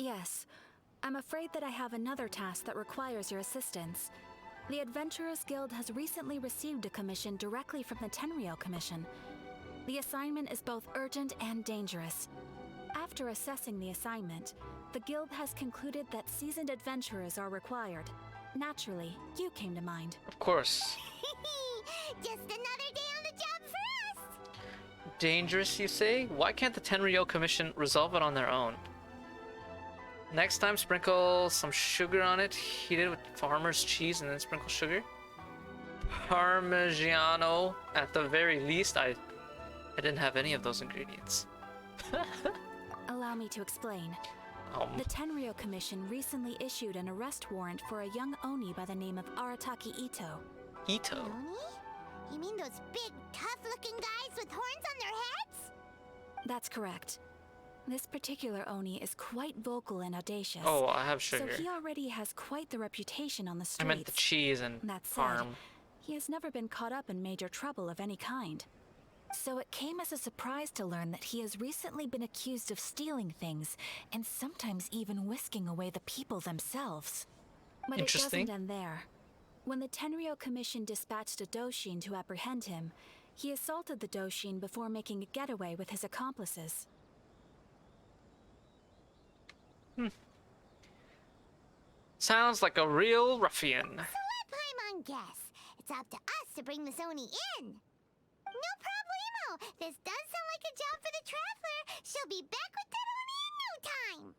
Yes. I'm afraid that I have another task that requires your assistance. The Adventurers Guild has recently received a commission directly from the Tenryou Commission. The assignment is both urgent and dangerous. After assessing the assignment, the Guild has concluded that seasoned adventurers are required. Naturally, you came to mind. Of course. Just another day on the job for us! Dangerous, you say? Why can't the Tenryou Commission resolve it on their own? Next time, sprinkle some sugar on it. Heat it with farmer's cheese and then sprinkle sugar. Parmigiano, at the very least. I didn't have any of those ingredients. Allow me to explain. The Tenryou Commission recently issued an arrest warrant for a young Oni by the name of Arataki Itto. Itto? Oni? You mean those big, tough-looking guys with horns on their heads? That's correct. This particular Oni is quite vocal and audacious. Oh, I have sugar. So he already has quite the reputation on the streets. I meant the cheese and that said, farm. He has never been caught up in major trouble of any kind. So it came as a surprise to learn that he has recently been accused of stealing things, and sometimes even whisking away the people themselves. But it doesn't end there. When the Tenryou Commission dispatched a Doshin to apprehend him, he assaulted the Doshin before making a getaway with his accomplices. Sounds like a real ruffian. So let Paimon guess. It's up to us to bring this Oni in. No problemo. This does sound like a job for the Traveler. She'll be back with that Oni in no time.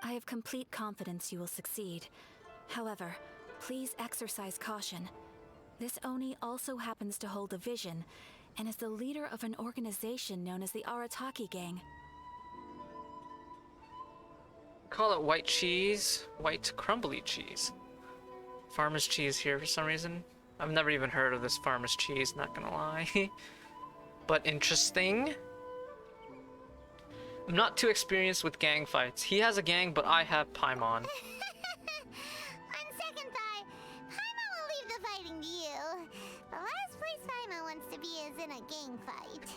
I have complete confidence you will succeed. However, please exercise caution. This Oni also happens to hold a vision, and is the leader of an organization known as the Arataki Gang. Call it white cheese, white crumbly cheese. Farmer's cheese here for some reason. I've never even heard of this farmer's cheese, not gonna lie. But interesting. I'm not too experienced with gang fights. He has a gang, but I have Paimon. On second thought, Paimon will leave the fighting to you. The last place Paimon wants to be is in a gang fight.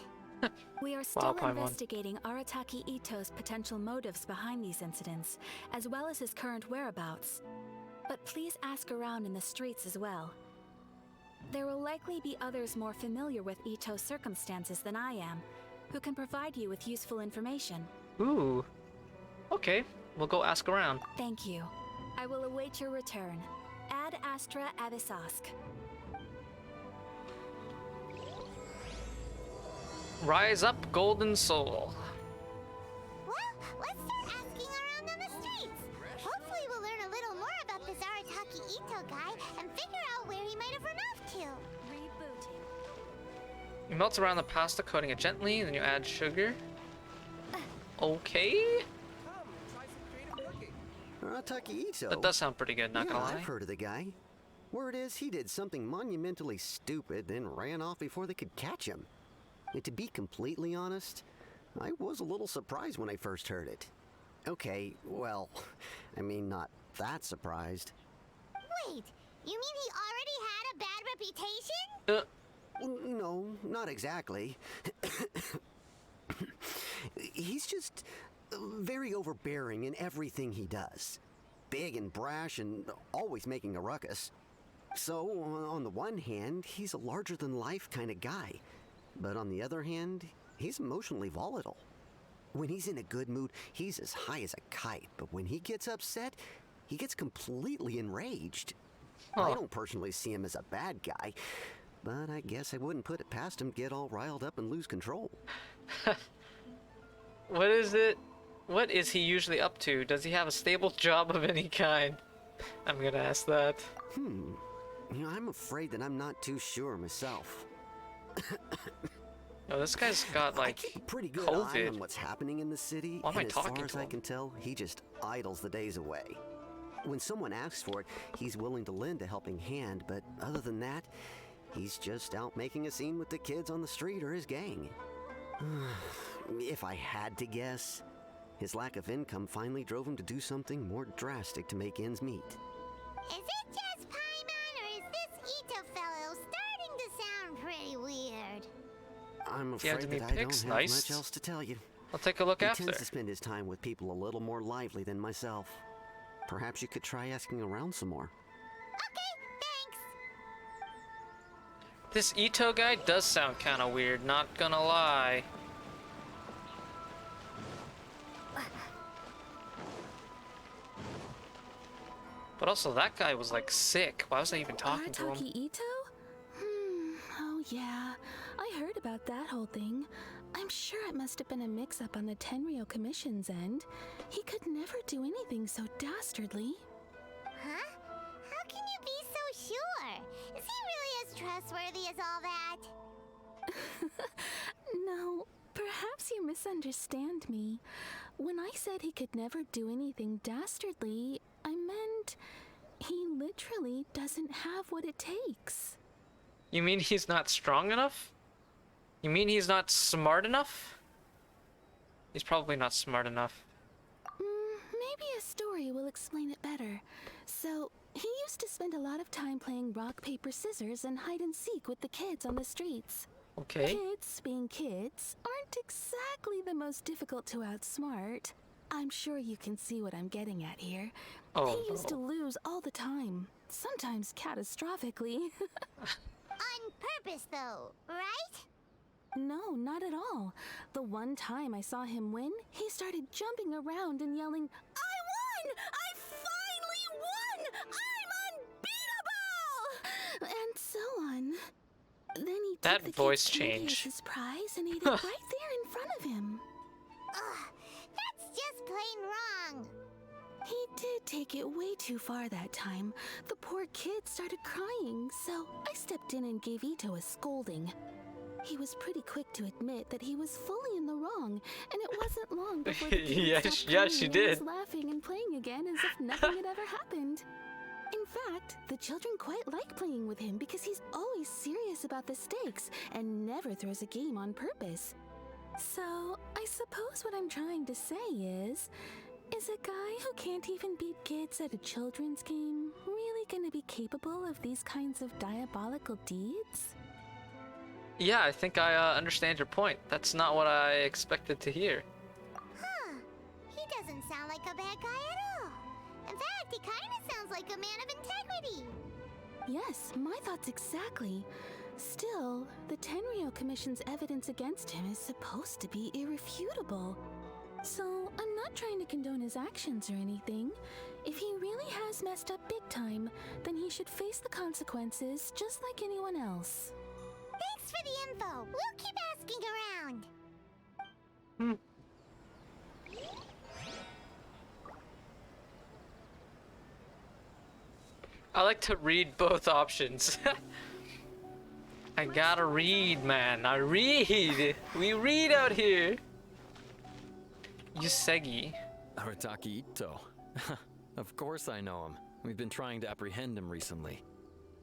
We are still Paimon. investigating Arataki Itto's potential motives behind these incidents, as well as his current whereabouts. But please ask around in the streets as well. There will likely be others more familiar with Itto's circumstances than I am, who can provide you with useful information. Ooh. Okay, we'll go ask around. Thank you. I will await your return. Ad Astra Avisask. Rise up, golden soul. Well, let's start asking around on the streets. Hopefully we'll learn a little more about this Arataki Itto guy and figure out where he might have run off to. Rebooting. You melt around the pasta, coating it gently, then you add sugar. Okay. Arataki Itto. That does sound pretty good, not gonna lie. I've heard of the guy. Word is he did something monumentally stupid, then ran off before they could catch him. And to be completely honest, I was a little surprised when I first heard it. Okay, well, I mean, not that surprised. Wait, you mean he already had a bad reputation? No, not exactly. He's just very overbearing in everything he does. Big and brash and always making a ruckus. So, on the one hand, he's a larger-than-life kind of guy. But on the other hand, he's emotionally volatile. When he's in a good mood, he's as high as a kite. But when he gets upset, he gets completely enraged. I don't personally see him as a bad guy, but I guess I wouldn't put it past him to get all riled up and lose control. What is it? What is he usually up to? Does he have a stable job of any kind? I'm gonna ask that. I'm afraid that I'm not too sure myself. No, this guy's got like I keep a pretty good eye on COVID. what's happening in the city, Why am I and as far talking as to I him? can tell, he just idles the days away. When someone asks for it, he's willing to lend a helping hand, but other than that, he's just out making a scene with the kids on the street or his gang. If I had to guess, his lack of income finally drove him to do something more drastic to make ends meet. Is it just Paimon, or is this Itto fellow starting to sound pretty weird? I'm If you have afraid any that I don't picks, have nice. much else to tell you. I'll take a look He after. tends to spend his time with people a little more lively than myself. Perhaps you could try asking around some more. Okay, thanks. This Itto guy does sound kind of weird, not gonna lie. But also, that guy was like sick. Why was I even talking to him? Arataki Itto? Oh yeah. I heard about that whole thing. I'm sure it must have been a mix-up on the Tenryou Commission's end. He could never do anything so dastardly. Huh? How can you be so sure? Is he really as trustworthy as all that? No, perhaps you misunderstand me. When I said he could never do anything dastardly, I meant he literally doesn't have what it takes. You mean he's not strong enough? You mean he's not smart enough? He's probably not smart enough. Maybe a story will explain it better. So, he used to spend a lot of time playing rock, paper, scissors and hide and seek with the kids on the streets. Okay. Kids, being kids, aren't exactly the most difficult to outsmart. I'm sure you can see what I'm getting at here. Oh, He used to lose all the time, sometimes catastrophically. On purpose, though, right? No, not at all. The one time I saw him win, he started jumping around and yelling, "I won! I finally won! I'm unbeatable!" And so on. Then he That took the voice kid's candy change. as his prize and ate it right there in front of him. Ugh, that's just plain wrong. He did take it way too far that time. The poor kid started crying, so I stepped in and gave Itto a scolding. He was pretty quick to admit that he was fully in the wrong, and it wasn't long before the kid Yes, stopped yes, crying she and did. was laughing and playing again as if nothing had ever happened. In fact, the children quite like playing with him because he's always serious about the stakes and never throws a game on purpose. So, I suppose what I'm trying to say is a guy who can't even beat kids at a children's game really gonna be capable of these kinds of diabolical deeds? Yeah, I think I understand your point. That's not what I expected to hear. Huh. He doesn't sound like a bad guy at all. In fact, he kind of sounds like a man of integrity. Yes, my thoughts exactly. Still, the Tenryou Commission's evidence against him is supposed to be irrefutable. So, I'm not trying to condone his actions or anything. If he really has messed up big time, then he should face the consequences just like anyone else. Thanks for the info. We'll keep asking around. I like to read both options. I gotta read, man. I read. We read out here. Yusegi. Arataki Itto. Of course I know him. We've been trying to apprehend him recently.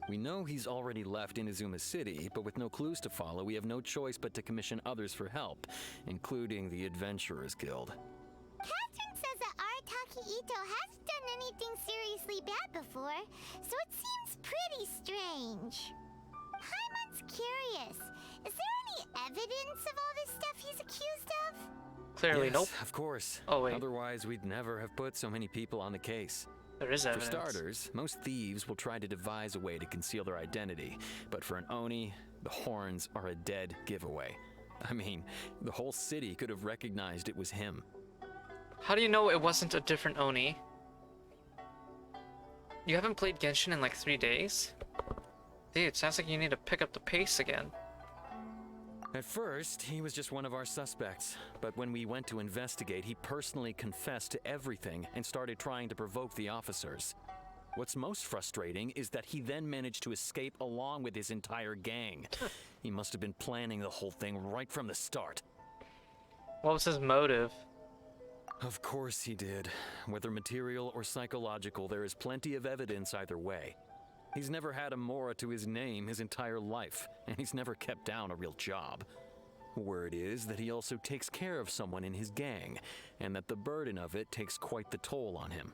We know he's already left Inazuma City, but with no clues to follow, we have no choice but to commission others for help, including the Adventurers Guild. Catherine says that Arataki Itto hasn't done anything seriously bad before, so it seems pretty strange. Paimon's curious. Is there any evidence of all this stuff he's accused of? Clearly, Yes, nope. of course. Oh, wait. Otherwise, we'd never have put so many people on the case. There is For evidence. starters, most thieves will try to devise a way to conceal their identity, but for an Oni, the horns are a dead giveaway. I mean, the whole city could have recognized it was him. How do you know it wasn't a different Oni? You haven't played Genshin in like 3 days? Dude, sounds like you need to pick up the pace again. At first, he was just one of our suspects, but when we went to investigate, he personally confessed to everything and started trying to provoke the officers. What's most frustrating is that he then managed to escape along with his entire gang. He must have been planning the whole thing right from the start. What was his motive? Of course he did. Whether material or psychological, there is plenty of evidence either way. He's never had a Mora to his name his entire life, and he's never kept down a real job. Word is that he also takes care of someone in his gang, and that the burden of it takes quite the toll on him.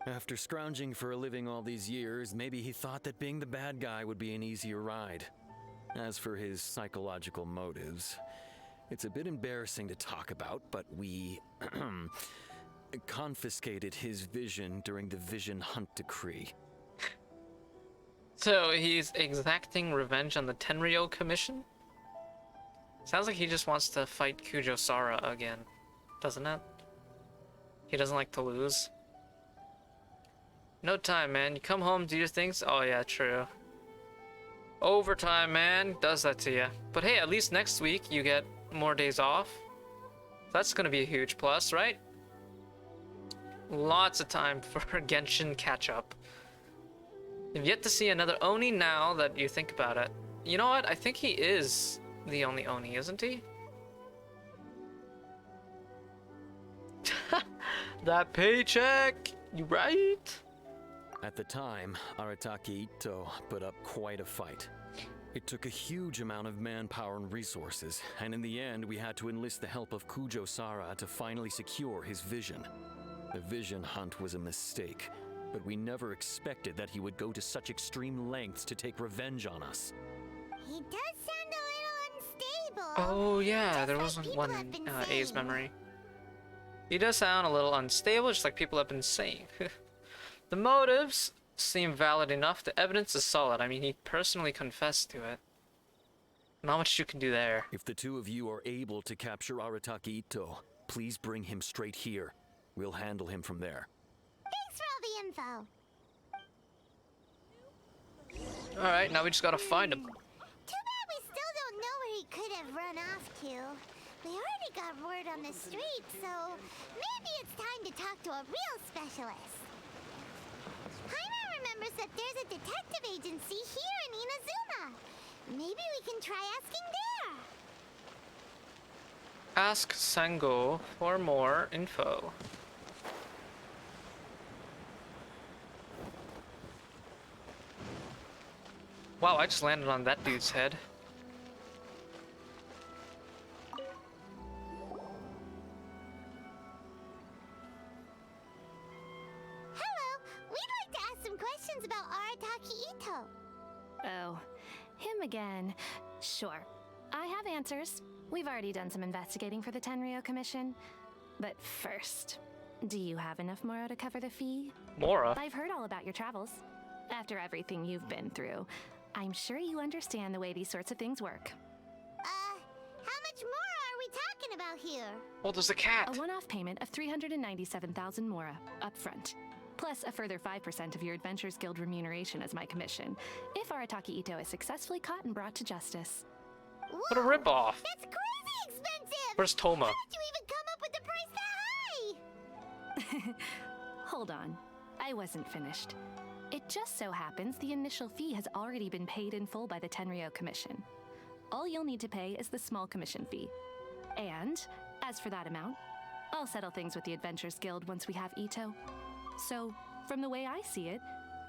After scrounging for a living all these years, maybe he thought that being the bad guy would be an easier ride. As for his psychological motives, It's a bit embarrassing to talk about, but we confiscated his vision during the Vision Hunt Decree. So he's exacting revenge on the Tenryou Commission? Sounds like he just wants to fight Kujo-Sara again, doesn't it? He doesn't like to lose. No time, man. You come home, do your things. Oh yeah, true. Overtime, man. Does that to you. But hey, at least next week you get more days off. That's gonna be a huge plus, right? Lots of time for Genshin catch-up. You've yet to see another Oni now that you think about it. You know what? I think he is the only Oni, isn't he? That paycheck! You right? At the time, Arataki Itto put up quite a fight. It took a huge amount of manpower and resources, and in the end we had to enlist the help of Kujo-Sara to finally secure his vision. The Vision Hunt was a mistake, but we never expected that he would go to such extreme lengths to take revenge on us. He does sound a little unstable. Oh yeah, Just there like wasn't people one have been A's saying. memory. He does sound a little unstable, just like people have been saying. The motives seem valid enough. The evidence is solid. I mean, he personally confessed to it. Not much you can do there. If the two of you are able to capture Arataki Itto, please bring him straight here. We'll handle him from there. Thanks for all the info. Alright, now we just gotta find him. Too bad we still don't know where he could have run off to. We already got word on the street, so maybe it's time to talk to a real specialist. Paimon remembers that there's a detective agency here in Inazuma. Maybe we can try asking there. Ask Sango for more info. Wow, I just landed on that dude's head. Hello, we'd like to ask some questions about Arataki Itto. Oh, him again. Sure. I have answers. We've already done some investigating for the Tenryou Commission. But first, do you have enough Moro to cover the fee? Mora? I've heard all about your travels. After everything you've been through, I'm sure you understand the way these sorts of things work. How much more are we talking about here? Oh, there's a cat! A one-off payment of 397,000 Mora, up front. Plus a further 5% of your Adventures Guild remuneration as my commission, if Arataki Itto is successfully caught and brought to justice. What a ripoff! That's crazy expensive! Where's Toma? How did you even come up with the price that high? Hold on. I wasn't finished. It just so happens the initial fee has already been paid in full by the Tenryou Commission. All you'll need to pay is the small commission fee. And, as for that amount, I'll settle things with the Adventures Guild once we have Itto. So, from the way I see it,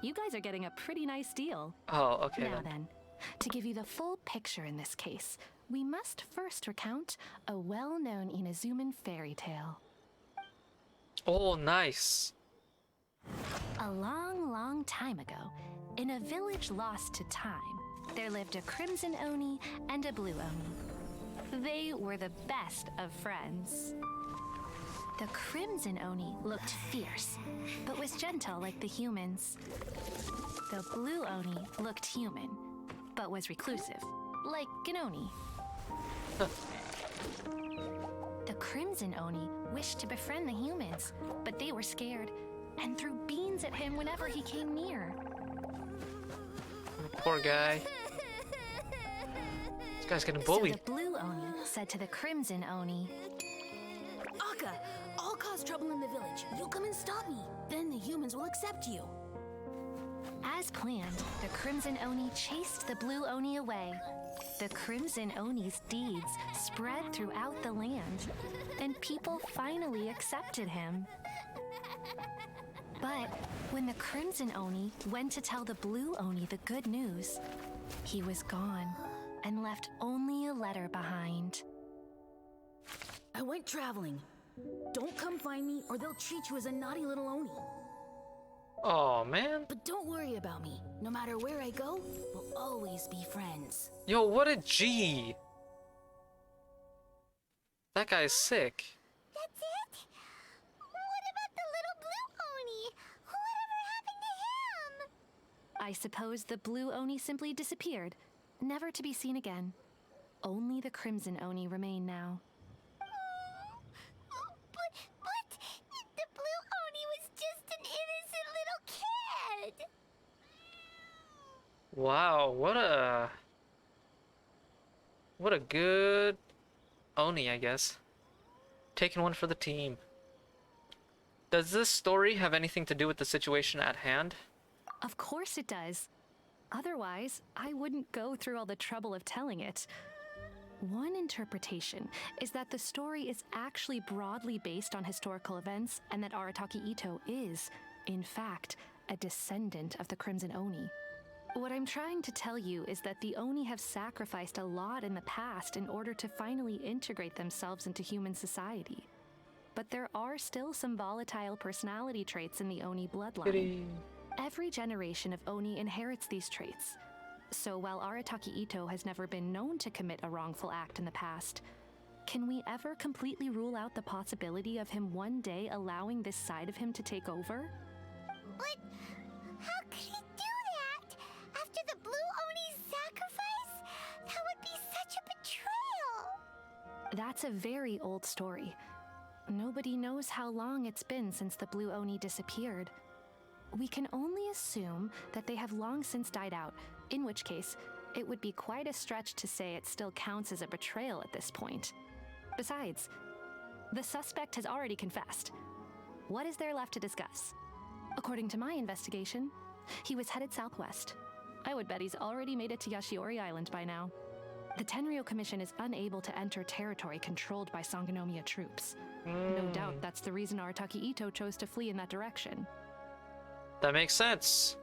you guys are getting a pretty nice deal. Oh, okay Now then. then, to give you the full picture in this case, we must first recount a well-known Inazuman fairy tale. Oh, nice. A long, long time ago, in a village lost to time, there lived a crimson Oni and a blue Oni. They were the best of friends. The crimson Oni looked fierce, but was gentle like the humans. The blue Oni looked human, but was reclusive, like an Oni. The crimson Oni wished to befriend the humans, but they were scared and threw beans at him whenever he came near. Poor guy. This guy's getting bullied. So the blue Oni said to the crimson Oni, Akka, I'll cause trouble in the village. You'll come and stop me. Then the humans will accept you. as planned, the crimson Oni chased the blue Oni away. The crimson Oni's deeds spread throughout the land, and people finally accepted him. But when the crimson Oni went to tell the blue Oni the good news, he was gone and left only a letter behind. I went traveling. Don't come find me or they'll treat you as a naughty little Oni. Oh man. But don't worry about me. No matter where I go, we'll always be friends. Yo, what a G. That guy's sick. That's it? What about the little blue Oni? Whatever happened to him? I suppose the blue Oni simply disappeared, never to be seen again. Only the crimson Oni remain now. But the blue Oni was just an innocent little kid. Wow, what a good Oni, I guess. Taking one for the team. Does this story have anything to do with the situation at hand? Of course it does. Otherwise, I wouldn't go through all the trouble of telling it. One interpretation is that the story is actually broadly based on historical events and that Arataki Itto is, in fact, a descendant of the Crimson Oni. What I'm trying to tell you is that the Oni have sacrificed a lot in the past in order to finally integrate themselves into human society. But there are still some volatile personality traits in the Oni bloodline. Every generation of Oni inherits these traits. So while Arataki Itto has never been known to commit a wrongful act in the past, can we ever completely rule out the possibility of him one day allowing this side of him to take over? But how could he do that? After the blue Oni's sacrifice? That would be such a betrayal. That's a very old story. Nobody knows how long it's been since the blue Oni disappeared. We can only assume that they have long since died out, in which case, it would be quite a stretch to say it still counts as a betrayal at this point. Besides, the suspect has already confessed. What is there left to discuss? According to my investigation, he was headed southwest. I would bet he's already made it to Yashiori Island by now. The Tenryou Commission is unable to enter territory controlled by Sangonomiya troops. No doubt that's the reason Arataki Itto chose to flee in that direction. That makes sense.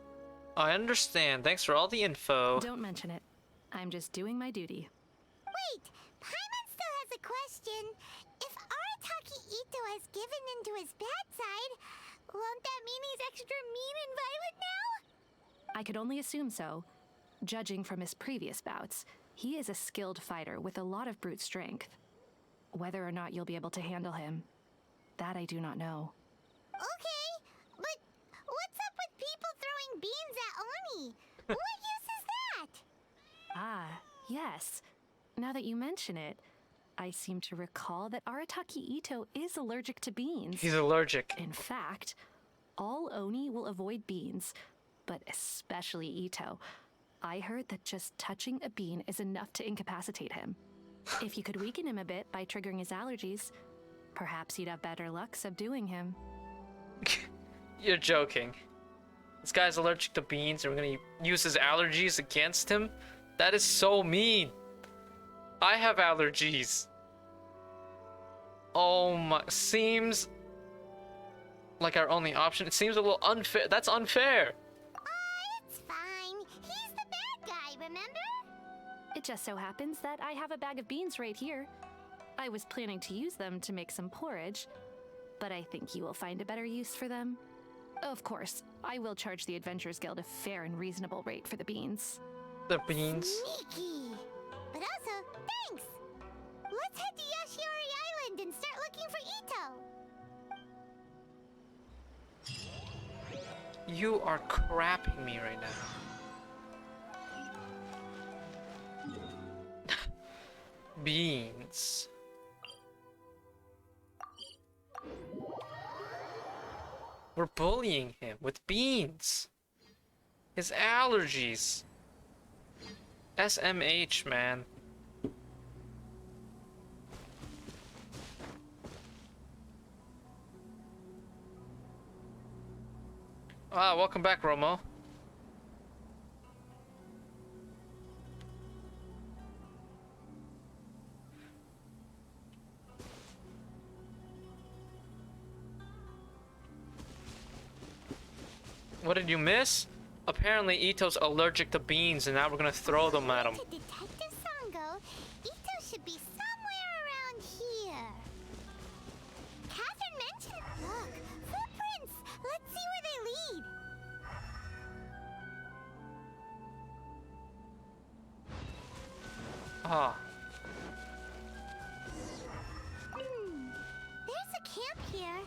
I understand. Thanks for all the info. Don't mention it. I'm just doing my duty. Wait, Paimon still has a question. If Arataki Itto has given into his bad side, won't that mean he's extra mean and violent now? I could only assume so. Judging from his previous bouts, he is a skilled fighter with a lot of brute strength. Whether or not you'll be able to handle him, that I do not know. Okay, but what's up with people throwing beans at Oni? What use is that? Ah, yes. Now that you mention it, I seem to recall that Arataki Itto is allergic to beans. He's allergic. In fact, all Oni will avoid beans, but especially Itto. I heard that just touching a bean is enough to incapacitate him. If you could weaken him a bit by triggering his allergies, perhaps you'd have better luck subduing him. You're joking. This guy's allergic to beans and we're gonna use his allergies against him? That is so mean. I have allergies. Oh my, seems like our only option. It seems a little unfair. That's unfair. It's fine. He's the bad guy, remember? It just so happens that I have a bag of beans right here. I was planning to use them to make some porridge, but I think you will find a better use for them. Of course, I will charge the Adventurers Guild a fair and reasonable rate for the beans. The beans. Sneaky. But also, thanks. Let's head to Yashiori Island and start looking for Itto. You are crapping me right now. Beans. We're bullying him with beans. His allergies. SMH, man. Ah, welcome back, Romo. What did you miss? Apparently Itto's allergic to beans and now we're gonna throw them at him. To Detective Sango, Itto should be somewhere around here. Catherine mentioned... Look, footprints! Let's see where they lead. Ah. camp here,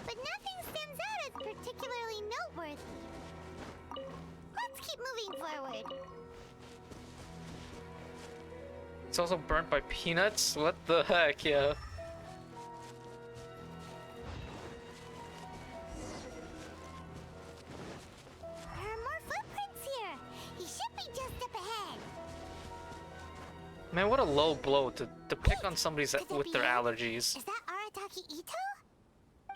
but nothing stands out as particularly noteworthy. Let's keep moving forward. It's also burnt by peanuts? What the heck, yo? There are more footprints here. He should be just up ahead. Man, what a low blow to pick on somebody's Could that with be their him? allergies. Is that Arataki Itto?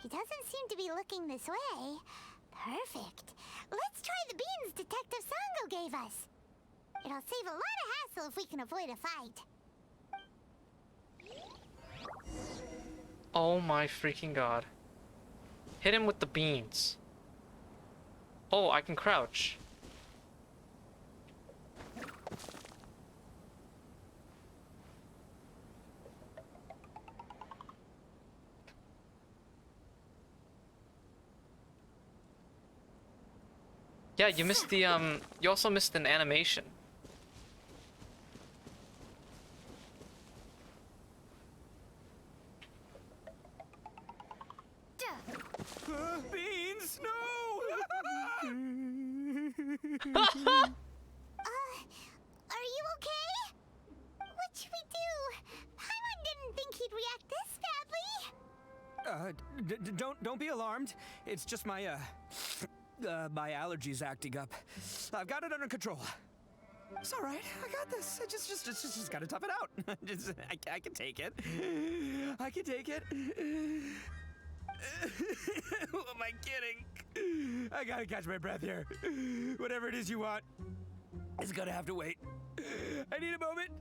He doesn't seem to be looking this way. Perfect. Let's try the beans Detective Sango gave us. It'll save a lot of hassle if we can avoid a fight. Oh my freaking god. Hit him with the beans. Oh, I can crouch. Yeah, you missed the you also missed an animation. Beans, no! Are you okay? What should we do? Paimon didn't think he'd react this badly. Don't be alarmed. It's just my my allergies acting up. I've got it under control. It's all right. I got this. I just gotta tough it out. I can take it. I can take it. Who am I kidding? I gotta catch my breath here. Whatever it is you want, it's gonna have to wait. I need a moment.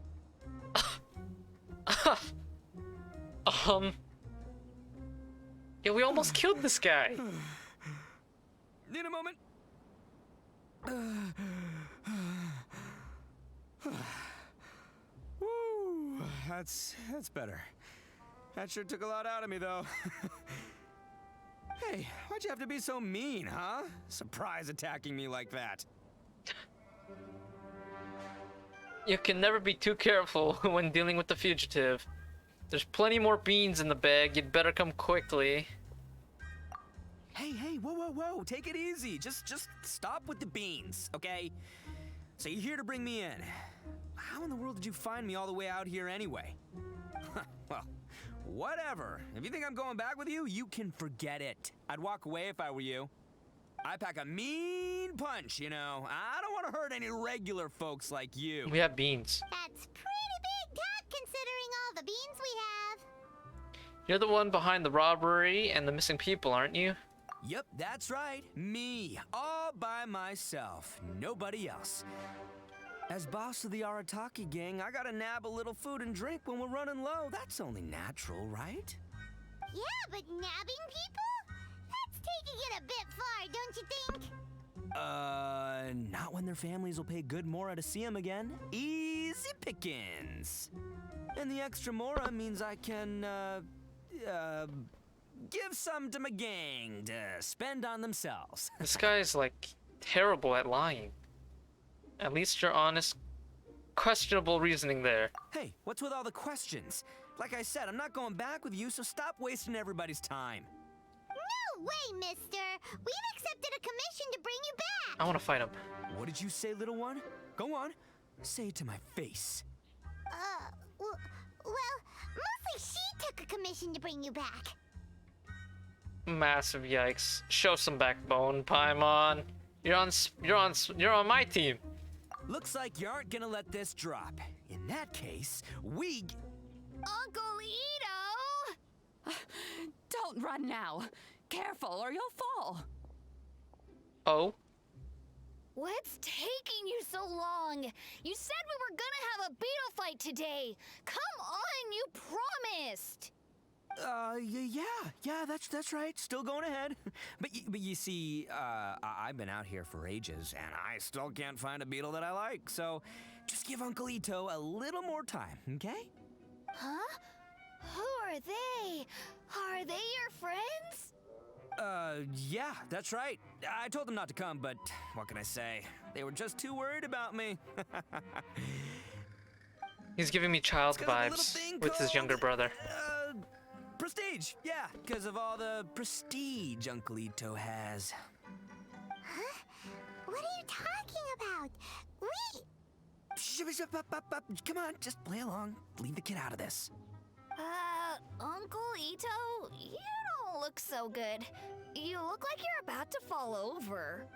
Yeah, we almost killed this guy. Need a moment. Woo, that's better. That sure took a lot out of me, though. Hey, why'd you have to be so mean, huh? Surprise attacking me like that. You can never be too careful when dealing with the fugitive. There's plenty more beans in the bag. You'd better come quickly. Hey, whoa, take it easy. Just stop with the beans, okay? So you're here to bring me in. How in the world did you find me all the way out here anyway? Well, whatever. If you think I'm going back with you, you can forget it. I'd walk away if I were you. I pack a mean punch, you know. I don't want to hurt any regular folks like you. We have beans. That's pretty big talk considering all the beans we have. You're the one behind the robbery and the missing people, aren't you? Yep, that's right. Me, all by myself. Nobody else. As boss of the Arataki gang, I gotta nab a little food and drink when we're running low. That's only natural, right? Yeah, but nabbing people? That's taking it a bit far, don't you think? Not when their families will pay good mora to see them again. Easy pickings. And the extra mora means I can, give some to my gang to spend on themselves. This guy's like terrible at lying. At least you're honest. Questionable reasoning there. Hey, what's with all the questions? Like I said, I'm not going back with you, so stop wasting everybody's time. No way, mister. We've accepted a commission to bring you back. I want to fight him. What did you say, little one? Go on. Say it to my face. Well, mostly she took a commission to bring you back. Massive yikes. Show some backbone, Paimon. You're on my team. Looks like you aren't gonna let this drop. In that case, Uncle Itto! Don't run now. Careful or you'll fall. Oh? What's taking you so long? You said we were gonna have a beetle fight today. Come on, you promised. Yeah, that's right. Still going ahead. But you see, I've been out here for ages, and I still can't find a beetle that I like. So, just give Uncle Itto a little more time, okay? Huh? Who are they? Are they your friends? Yeah, that's right. I told them not to come, but what can I say? They were just too worried about me. He's giving me child It's got a little vibes thing with his younger called, brother. Prestige, yeah, because of all the prestige Uncle Itto has. Huh? What are you talking about? Come on, just play along. Leave the kid out of this. Uncle Itto, you don't look so good. You look like you're about to fall over.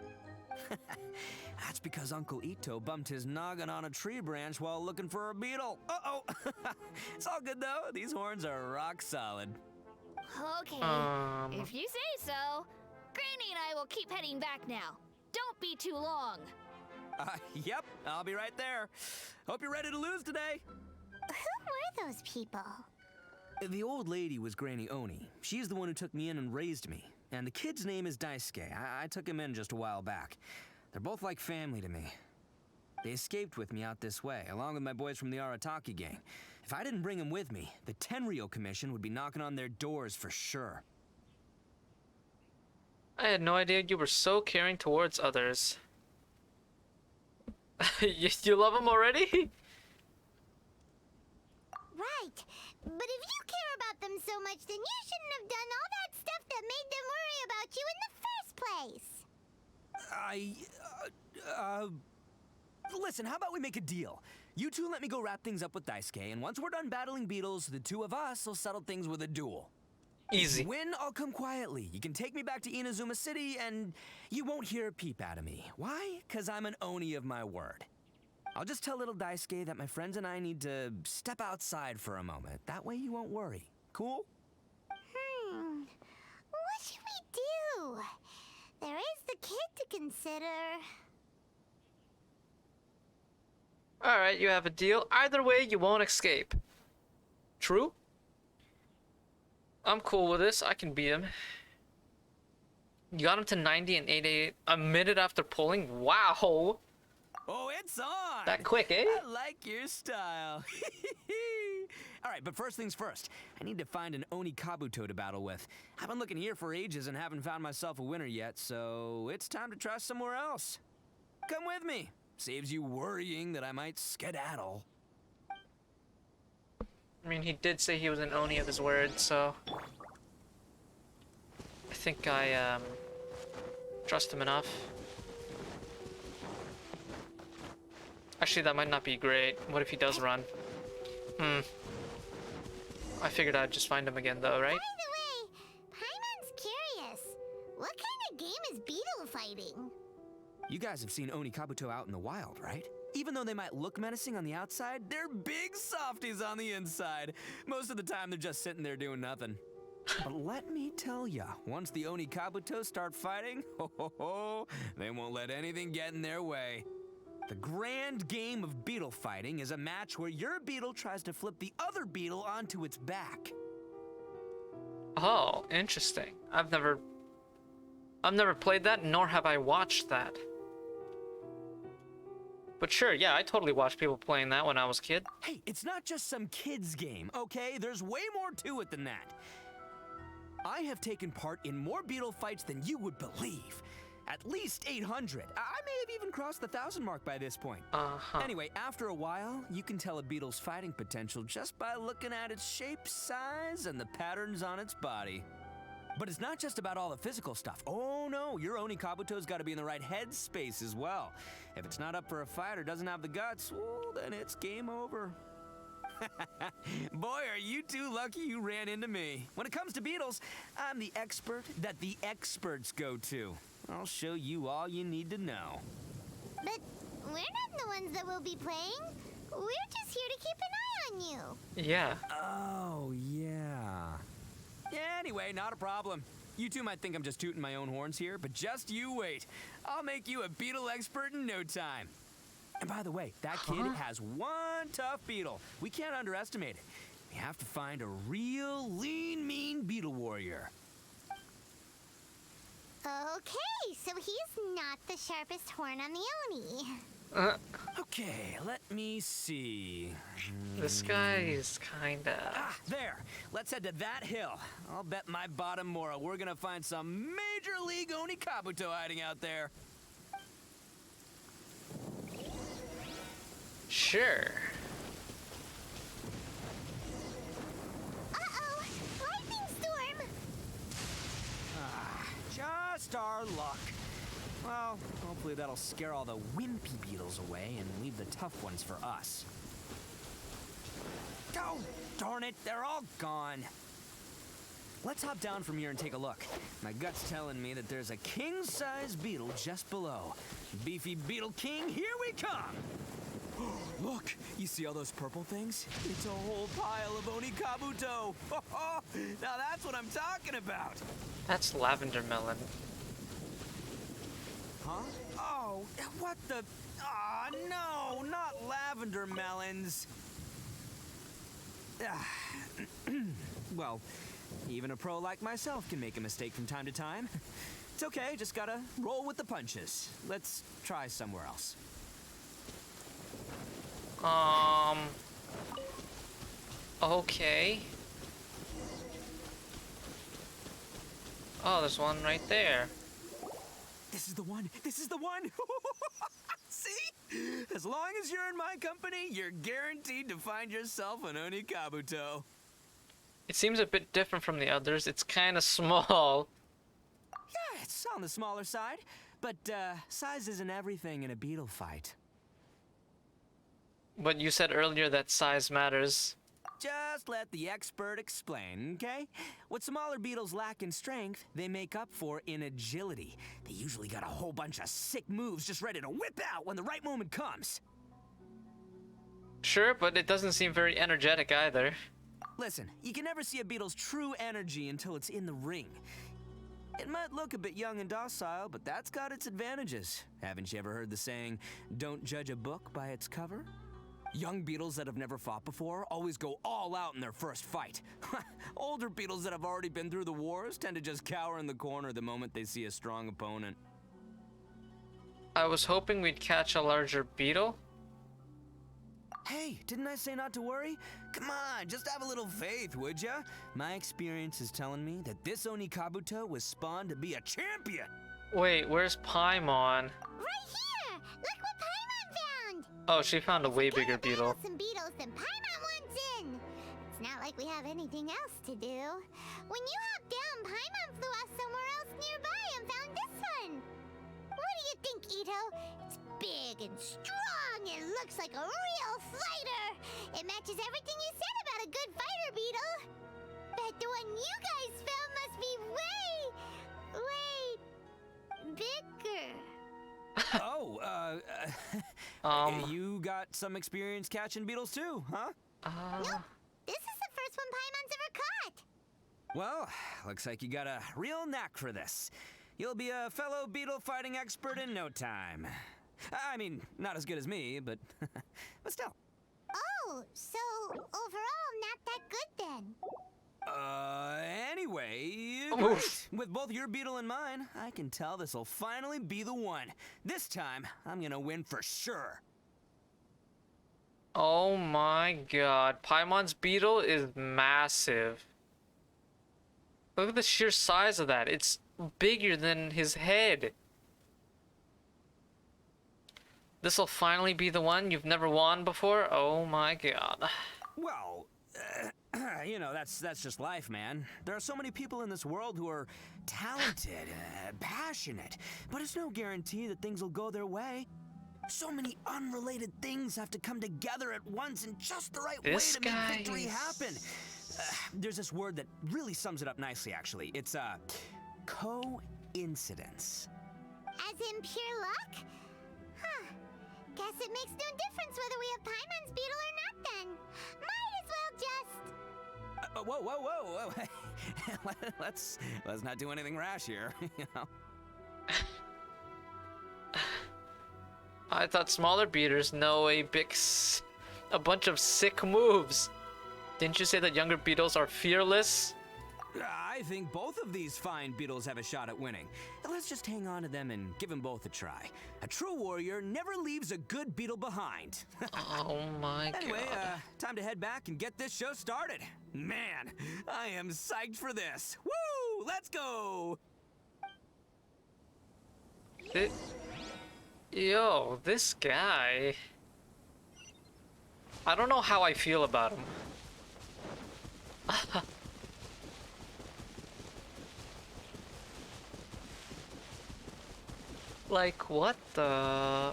That's because Uncle Itto bumped his noggin on a tree branch while looking for a beetle. Uh-oh. It's all good, though. These horns are rock solid. Okay, if you say so. Granny and I will keep heading back now. Don't be too long. Yep, I'll be right there. Hope you're ready to lose today. Who were those people? The old lady was Granny Oni. She's the one who took me in and raised me. And the kid's name is Daisuke. I took him in just a while back. They're both like family to me. They escaped with me out this way, along with my boys from the Arataki gang. If I didn't bring them with me, the Tenryou Commission would be knocking on their doors for sure. I had no idea you were so caring towards others. You love him already? Right. But if you care about them so much, then you shouldn't have done all that stuff that made them worry about you in the first place. Listen, how about we make a deal? You two let me go wrap things up with Daisuke, and once we're done battling beetles, the two of us will settle things with a duel. Easy. When I'll come quietly. You can take me back to Inazuma City, and you won't hear a peep out of me. Why? 'Cause I'm an Oni of my word. I'll just tell little Daisuke that my friends and I need to step outside for a moment. That way you won't worry. Cool? What should we do? There is the kid to consider. Alright, you have a deal. Either way, you won't escape. True? I'm cool with this. I can beat him. You got him to 90 and 88 a minute after pulling? Wow! Oh, it's on! That quick, eh? I like your style. Alright, but first things first. I need to find an Oni Kabuto to battle with. I've been looking here for ages and haven't found myself a winner yet, so it's time to try somewhere else. Come with me. Saves you worrying that I might skedaddle. I mean, he did say he was an Oni of his word, so... I think I, trust him enough. Actually, that might not be great. What if he does run? I figured I'd just find him again, though, right? By the way, Paimon's curious. What kind of game is beetle fighting? You guys have seen Oni Kabuto out in the wild, right? Even though they might look menacing on the outside, they're big softies on the inside. Most of the time, they're just sitting there doing nothing. But let me tell ya, once the Oni Kabuto start fighting, they won't let anything get in their way. The grand game of beetle fighting is a match where your beetle tries to flip the other beetle onto its back. Oh, interesting. I've never played that, nor have I watched that. But sure, yeah, I totally watched people playing that when I was a kid. Hey, it's not just some kid's game, okay? There's way more to it than that. I have taken part in more beetle fights than you would believe. At least 800. I may have even crossed the 1,000 mark by this point. Anyway, after a while, you can tell a beetle's fighting potential just by looking at its shape, size, and the patterns on its body. But it's not just about all the physical stuff. Oh no, your Oni Kabuto's got to be in the right headspace as well. If it's not up for a fight or doesn't have the guts, well, then it's game over. Boy, are you two lucky you ran into me. When it comes to beetles, I'm the expert that the experts go to. I'll show you all you need to know. But we're not the ones that will be playing. We're just here to keep an eye on you. Yeah. Oh, yeah. Anyway, not a problem. You two might think I'm just tooting my own horns here, but just you wait. I'll make you a beetle expert in no time. And by the way, that kid has one tough beetle. We can't underestimate it. We have to find a real lean, mean beetle warrior. Okay, so he's not the sharpest horn on the Oni. Okay, let me see. This guy is kinda... Ah, there. Let's head to that hill. I'll bet my bottom moral we're gonna find some major league Oni Kabuto hiding out there. Sure. Uh-oh, lightning our luck. Well, hopefully that'll scare all the wimpy beetles away and leave the tough ones for us. Oh, darn it, they're all gone. Let's hop down from here and take a look. My gut's telling me that there's a king-size beetle just below. Beefy Beetle King, here we come! Look, you see all those purple things? It's a whole pile of Onikabuto! Now that's what I'm talking about! That's lavender melon. Huh? Oh, what the... Ah, no, not lavender melons! Well, even a pro like myself can make a mistake from time to time. It's okay, just gotta roll with the punches. Let's try somewhere else. Okay. Oh, there's one right there. This is the one! This is the one! See? As long as you're in my company, you're guaranteed to find yourself an Onikabuto. It seems a bit different from the others. It's kind of small. Yeah, it's on the smaller side. But, size isn't everything in a beetle fight. But you said earlier that size matters. Just let the expert explain, okay? What smaller beetles lack in strength, they make up for in agility. They usually got a whole bunch of sick moves just ready to whip out when the right moment comes. Sure, but it doesn't seem very energetic either. Listen, you can never see a beetle's true energy until it's in the ring. It might look a bit young and docile, but that's got its advantages. Haven't you ever heard the saying, don't judge a book by its cover? Young beetles that have never fought before always go all out in their first fight. Older beetles that have already been through the wars tend to just cower in the corner the moment they see a strong opponent. I was hoping we'd catch a larger beetle. Hey, didn't I say not to worry? Come on, just have a little faith, would ya? My experience is telling me that this Onikabuto was spawned to be a champion. Wait, where's Paimon? Right here! Look what Paimon found! Oh, she found a way bigger beetle. Some beetles than Paimon wants in. It's not like we have anything else to do. When you hopped down, Paimon flew off somewhere else nearby and found this one. What do you think, Itto? It's big and strong and looks like a real fighter. It matches everything you said about a good fighter beetle. Bet the one you guys found must be way bigger. You got some experience catching beetles too, huh? Nope. This is the first one Paimon's ever caught. Well, looks like you got a real knack for this. You'll be a fellow beetle fighting expert in no time. I mean, not as good as me, but still. Oh, so overall not that good then. Anyway, Oof. with both your beetle and mine, I can tell this'll finally be the one. This time, I'm gonna win for sure. Oh my god. Paimon's beetle is massive. Look at the sheer size of that. It's bigger than his head. This'll finally be the one you've never won before? Oh my god. Well, you know, that's just life, man. There are so many people in this world who are talented, passionate, but it's no guarantee that things will go their way. So many unrelated things have to come together at once in just the right way to make victory happen. There's this word that really sums it up nicely, actually. It's, coincidence. As in pure luck? Huh. Guess it makes no difference whether we have Paimon's beetle or not then. Might as well just... Whoa. let's not do anything rash here, you know. I thought smaller beaters know a bunch of sick moves. Didn't you say that younger beetles are fearless? I think both of these fine beetles have a shot at winning. Let's just hang on to them and give them both a try. A true warrior never leaves a good beetle behind. Oh my Anyway, god. time to head back and get this show started. Man, I am psyched for this. Woo! Let's go! Yo, this guy. I don't know how I feel about him. Like, what the...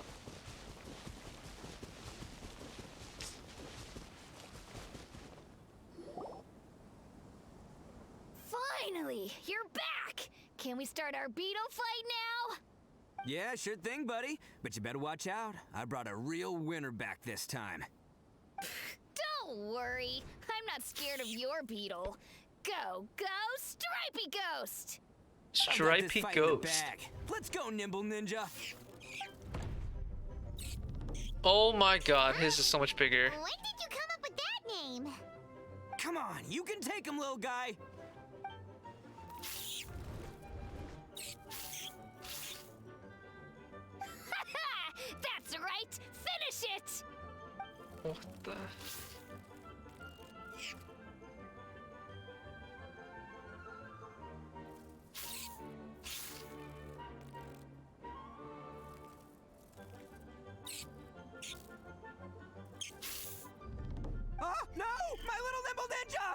Finally, you're back! Can we start our beetle fight now? Yeah, sure thing, buddy. But you better watch out. I brought a real winner back this time. Don't worry, I'm not scared of your beetle. Go, go, Stripey Ghost! I've got this Stripey fight in the Ghost. bag. Let's go, Nimble Ninja. Oh my god, his is so much bigger. When did you come up with that name? Come on, you can take him, little guy. That's right! Finish it! What the... Oh, no! My little Nimble Ninja!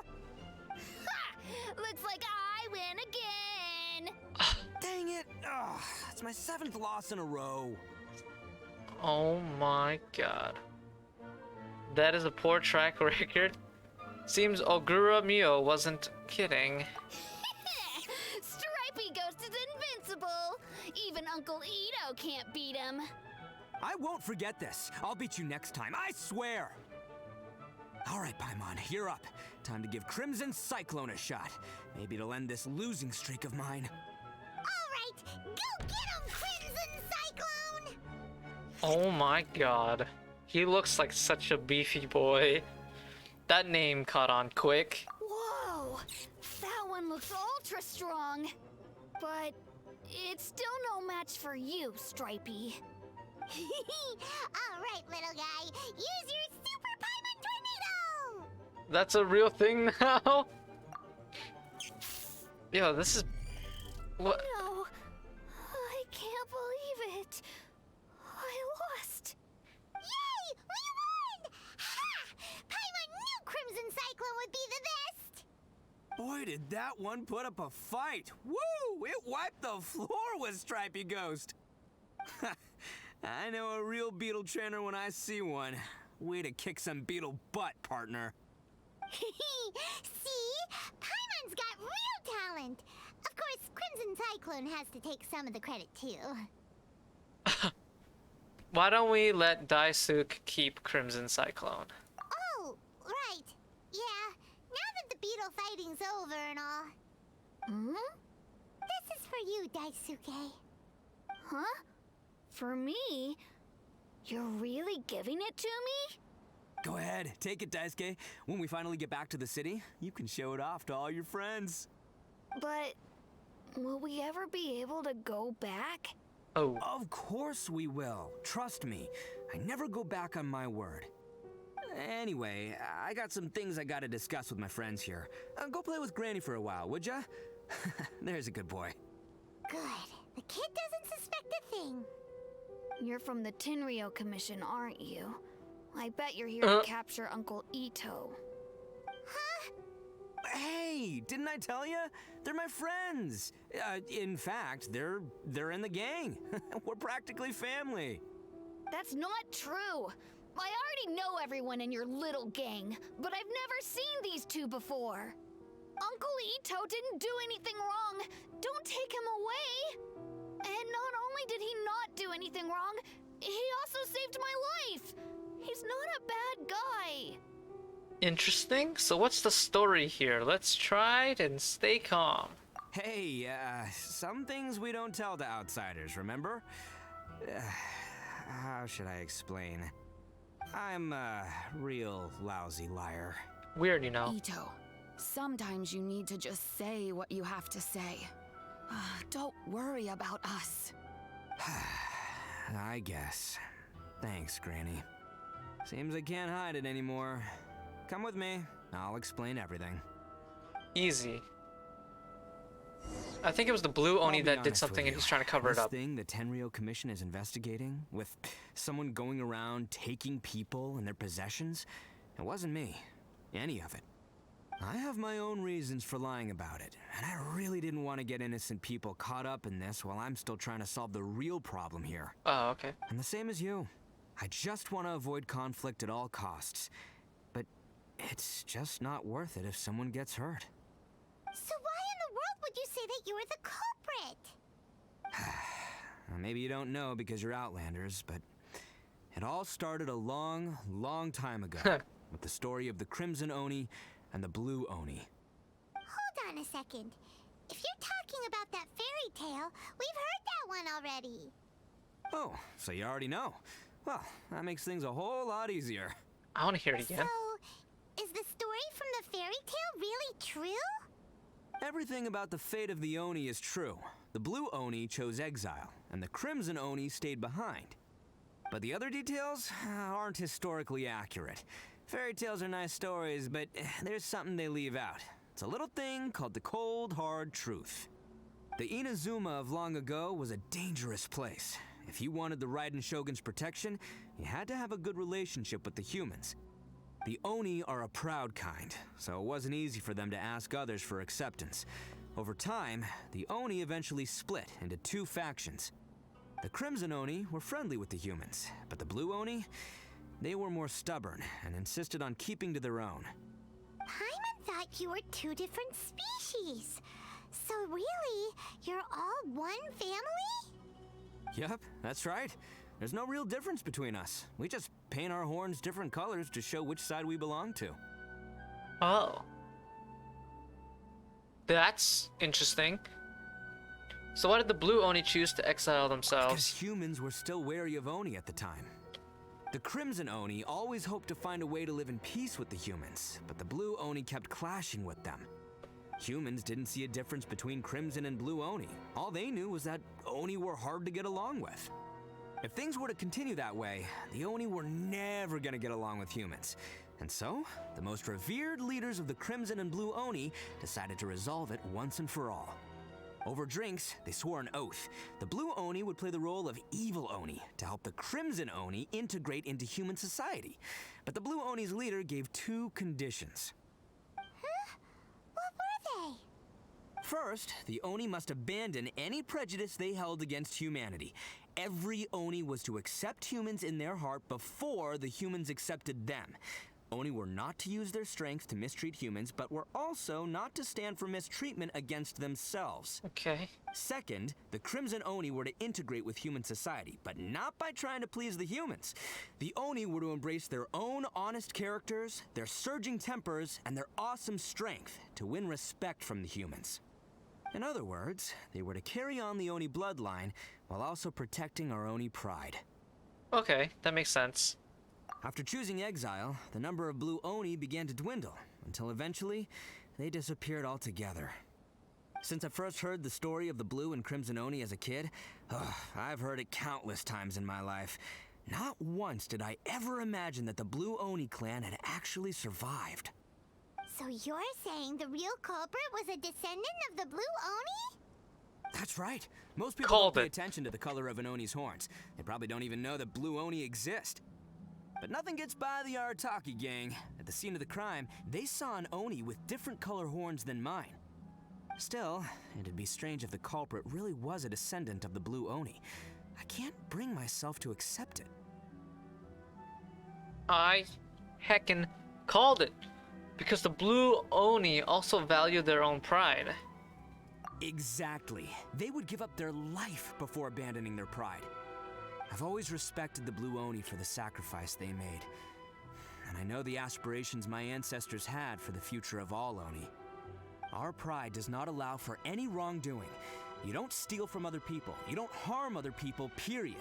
Ha! Looks like I win again! Dang it! Ugh, it's my 7th loss in a row. Oh my god. That is a poor track record. Seems Ogura Mio wasn't kidding. Stripey Ghost is invincible! Even Uncle Itto can't beat him. I won't forget this. I'll beat you next time, I swear! Alright, Paimon, you're up. Time to give Crimson Cyclone a shot. Maybe it'll end this losing streak of mine. Alright, go get him, Crimson Cyclone! Oh my god. He looks like such a beefy boy. That name caught on quick. Whoa! That one looks ultra strong. But it's still no match for you, Stripey. Alright, little guy, use your Super Paimon Tornado! That's a real thing now? Yo, this is... What? No, I can't believe it. I lost. Yay! We won! Ha! Paimon knew Crimson Cyclone would be the best! Boy, did that one put up a fight. Woo! It wiped the floor with Stripey Ghost. I know a real beetle trainer when I see one. Way to kick some beetle butt, partner. See? Paimon's got real talent! Of course, Crimson Cyclone has to take some of the credit, too. Why don't we let Daisuke keep Crimson Cyclone? Oh, right. Yeah, now that the beetle fighting's over and all. Hmm? This is for you, Daisuke. Huh? For me? You're really giving it to me? Go ahead, take it, Daisuke. When we finally get back to the city, you can show it off to all your friends. But will we ever be able to go back? Oh. Of course we will. Trust me. I never go back on my word. Anyway, I got some things I gotta discuss with my friends here. Go play with Granny for a while, would ya? There's a good boy. Good. The kid doesn't suspect a thing. You're from the Tenryou Commission, aren't you? I bet you're here to capture Uncle Itto. Huh? Hey, didn't I tell you? They're my friends. In fact, they're in the gang. We're practically family. That's not true. I already know everyone in your little gang, but I've never seen these two before. Uncle Itto didn't do anything wrong. Don't take him away. And not only did he not do anything wrong, he also saved my life. He's not a bad guy. Interesting. So what's the story here? Let's try it and stay calm. Hey, some things we don't tell to outsiders, remember? How should I explain? I'm a real lousy liar. Weird, you know. Itto, sometimes you need to just say what you have to say. Don't worry about us. I guess. Thanks, Granny. Seems I can't hide it anymore. Come with me. I'll explain everything. Easy. I think it was the blue Oni I'll be that did honest something with and he's you. trying to cover it up. This thing the Tenryou Commission is investigating, with someone going around taking people and their possessions, it wasn't me. Any of it. I have my own reasons for lying about it, and I really didn't want to get innocent people caught up in this while I'm still trying to solve the real problem here. Oh, okay. I'm the same as you. I just want to avoid conflict at all costs. But it's just not worth it if someone gets hurt. So why in the world would you say that you were the culprit? Maybe you don't know because you're Outlanders, but it all started a long, long time ago with the story of the Crimson Oni and the Blue Oni. Hold on a second. If you're talking about that fairy tale, we've heard that one already. Oh, so you already know. Well, that makes things a whole lot easier. I want to hear it again. So, is the story from the fairy tale really true? Everything about the fate of the Oni is true. The Blue Oni chose exile, and the Crimson Oni stayed behind. But the other details aren't historically accurate. Fairy tales are nice stories, but there's something they leave out. It's a little thing called the cold, hard truth. The Inazuma of long ago was a dangerous place. If you wanted the Raiden Shogun's protection, you had to have a good relationship with the humans. The Oni are a proud kind, so it wasn't easy for them to ask others for acceptance. Over time, the Oni eventually split into two factions. The Crimson Oni were friendly with the humans, but the Blue Oni, they were more stubborn and insisted on keeping to their own. Paimon thought you were two different species. So really, you're all one family? Yep, that's right. There's no real difference between us. We just paint our horns different colors to show which side we belong to. Oh. That's interesting. So why did the Blue Oni choose to exile Because themselves? humans were still wary of Oni at the time. The Crimson Oni always hoped to find a way to live in peace with the humans, but the Blue Oni kept clashing with them. Humans didn't see a difference between Crimson and Blue Oni. All they knew was that Oni were hard to get along with. If things were to continue that way, the Oni were never gonna get along with humans. And so, the most revered leaders of the Crimson and Blue Oni decided to resolve it once and for all. Over drinks, they swore an oath. The Blue Oni would play the role of evil Oni to help the Crimson Oni integrate into human society. But the Blue Oni's leader gave two conditions. Huh? What were they? First, the Oni must abandon any prejudice they held against humanity. Every Oni was to accept humans in their heart before the humans accepted them. Oni were not to use their strength to mistreat humans, but were also not to stand for mistreatment against themselves. Okay. Second, the Crimson Oni were to integrate with human society, but not by trying to please the humans. The Oni were to embrace their own honest characters, their surging tempers, and their awesome strength to win respect from the humans. In other words, they were to carry on the Oni bloodline while also protecting our Oni pride. Okay, that makes sense. After choosing exile, the number of Blue Oni began to dwindle, until eventually, they disappeared altogether. Since I first heard the story of the Blue and Crimson Oni as a kid, I've heard it countless times in my life. Not once did I ever imagine that the Blue Oni clan had actually survived. So you're saying the real culprit was a descendant of the Blue Oni? That's right. Most people Called don't pay it. attention to the color of an Oni's horns. They probably don't even know that Blue Oni exist. But nothing gets by the Arataki gang. At the scene of the crime, they saw an Oni with different color horns than mine. Still, it'd be strange if the culprit really was a descendant of the Blue Oni. I can't bring myself to accept it. I heckin' called it. Because the Blue Oni also value their own pride. Exactly. They would give up their life before abandoning their pride. I've always respected the Blue Oni for the sacrifice they made. And I know the aspirations my ancestors had for the future of all Oni. Our pride does not allow for any wrongdoing. You don't steal from other people. You don't harm other people, period.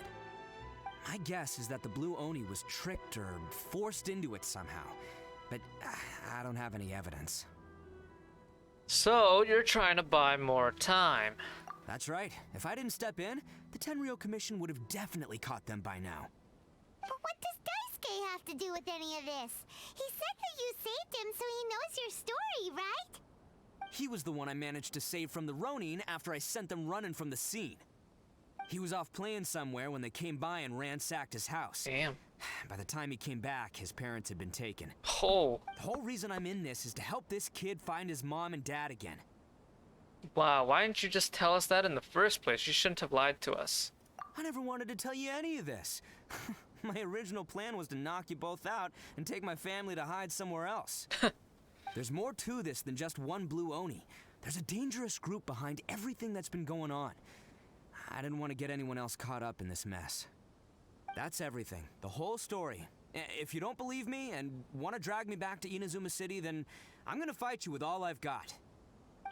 My guess is that the Blue Oni was tricked or forced into it somehow. But I don't have any evidence. So, you're trying to buy more time. That's right. If I didn't step in, the Tenryou Commission would have definitely caught them by now. But what does Daisuke have to do with any of this? He said that you saved him so he knows your story, right? He was the one I managed to save from the Ronin after I sent them running from the scene. He was off playing somewhere when they came by and ransacked his house. Damn. By the time he came back, his parents had been taken. Oh, The whole reason I'm in this is to help this kid find his mom and dad again. wow. Why didn't you just tell us that in the first place? You shouldn't have lied to us. I never wanted to tell you any of this. My original plan was to knock you both out and take my family to hide somewhere else. There's more to this than just one blue Oni. There's a dangerous group behind everything that's been going on. I didn't want to get anyone else caught up in this mess. That's everything. The whole story. If you don't believe me and want to drag me back to Inazuma City, then I'm gonna fight you with all I've got.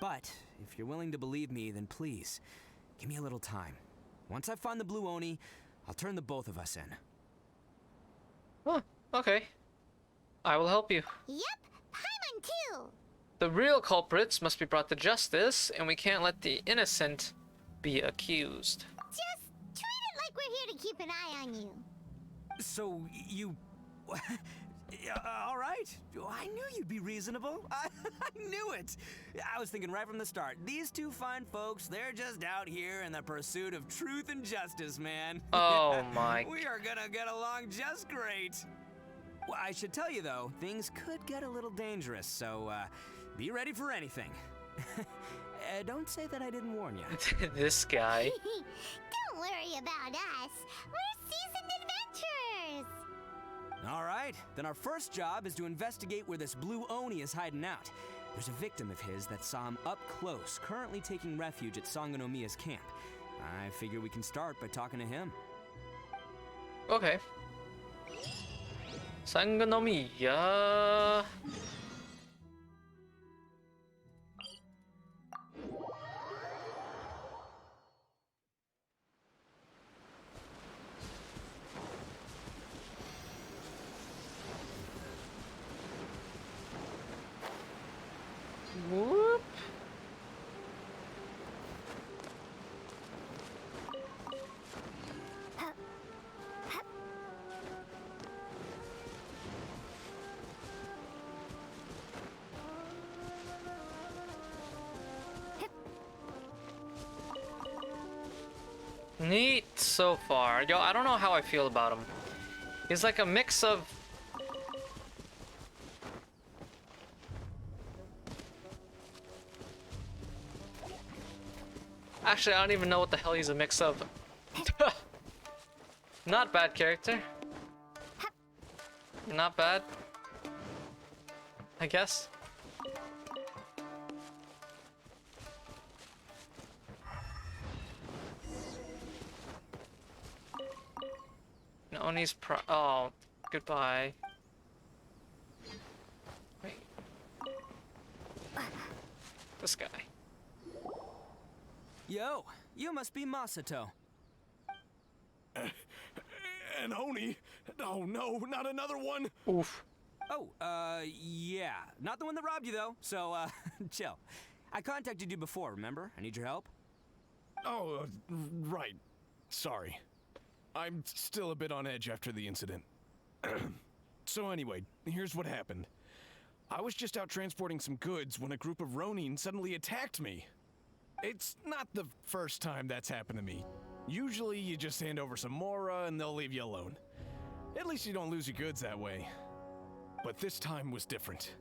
But if you're willing to believe me, then please, give me a little time. Once I find the blue Oni, I'll turn the both of us in. Oh, okay. I will help you. Yep, Paimon too. The real culprits must be brought to justice, and we can't let the innocent be accused. Just treat it like we're here to keep an eye on you. So, you... all right. I knew you'd be reasonable. I knew it. I was thinking right from the start. These two fine folks, they're just out here in the pursuit of truth and justice, man. Oh my... We are gonna get along just great. Well, I should tell you, though, things could get a little dangerous, so be ready for anything. Don't say that I didn't warn you. This guy. Don't worry about us. We're seasoned adventurers. All right, then our first job is to investigate where this blue Oni is hiding out. There's a victim of his that saw him up close, currently taking refuge at Sangonomiya's camp. I figure we can start by talking to him. Okay. Sangonomiya. Whoop. Neat so far. Yo, I don't know how I feel about him. He's like a mix of... Actually, I don't even know what the hell he's a mix of. Not bad character. Not bad. I guess. Oni's oh, goodbye. Wait. This guy. Yo, you must be Masato. An Oni? Oh no, not another one! Oof. Oh, yeah. Not the one that robbed you, though, so, chill. I contacted you before, remember? I need your help. Oh, right. Sorry. I'm still a bit on edge after the incident. So anyway, here's what happened. I was just out transporting some goods when a group of Ronin suddenly attacked me. It's not the first time that's happened to me. Usually you just hand over some Mora and they'll leave you alone. At least you don't lose your goods that way. But this time was different.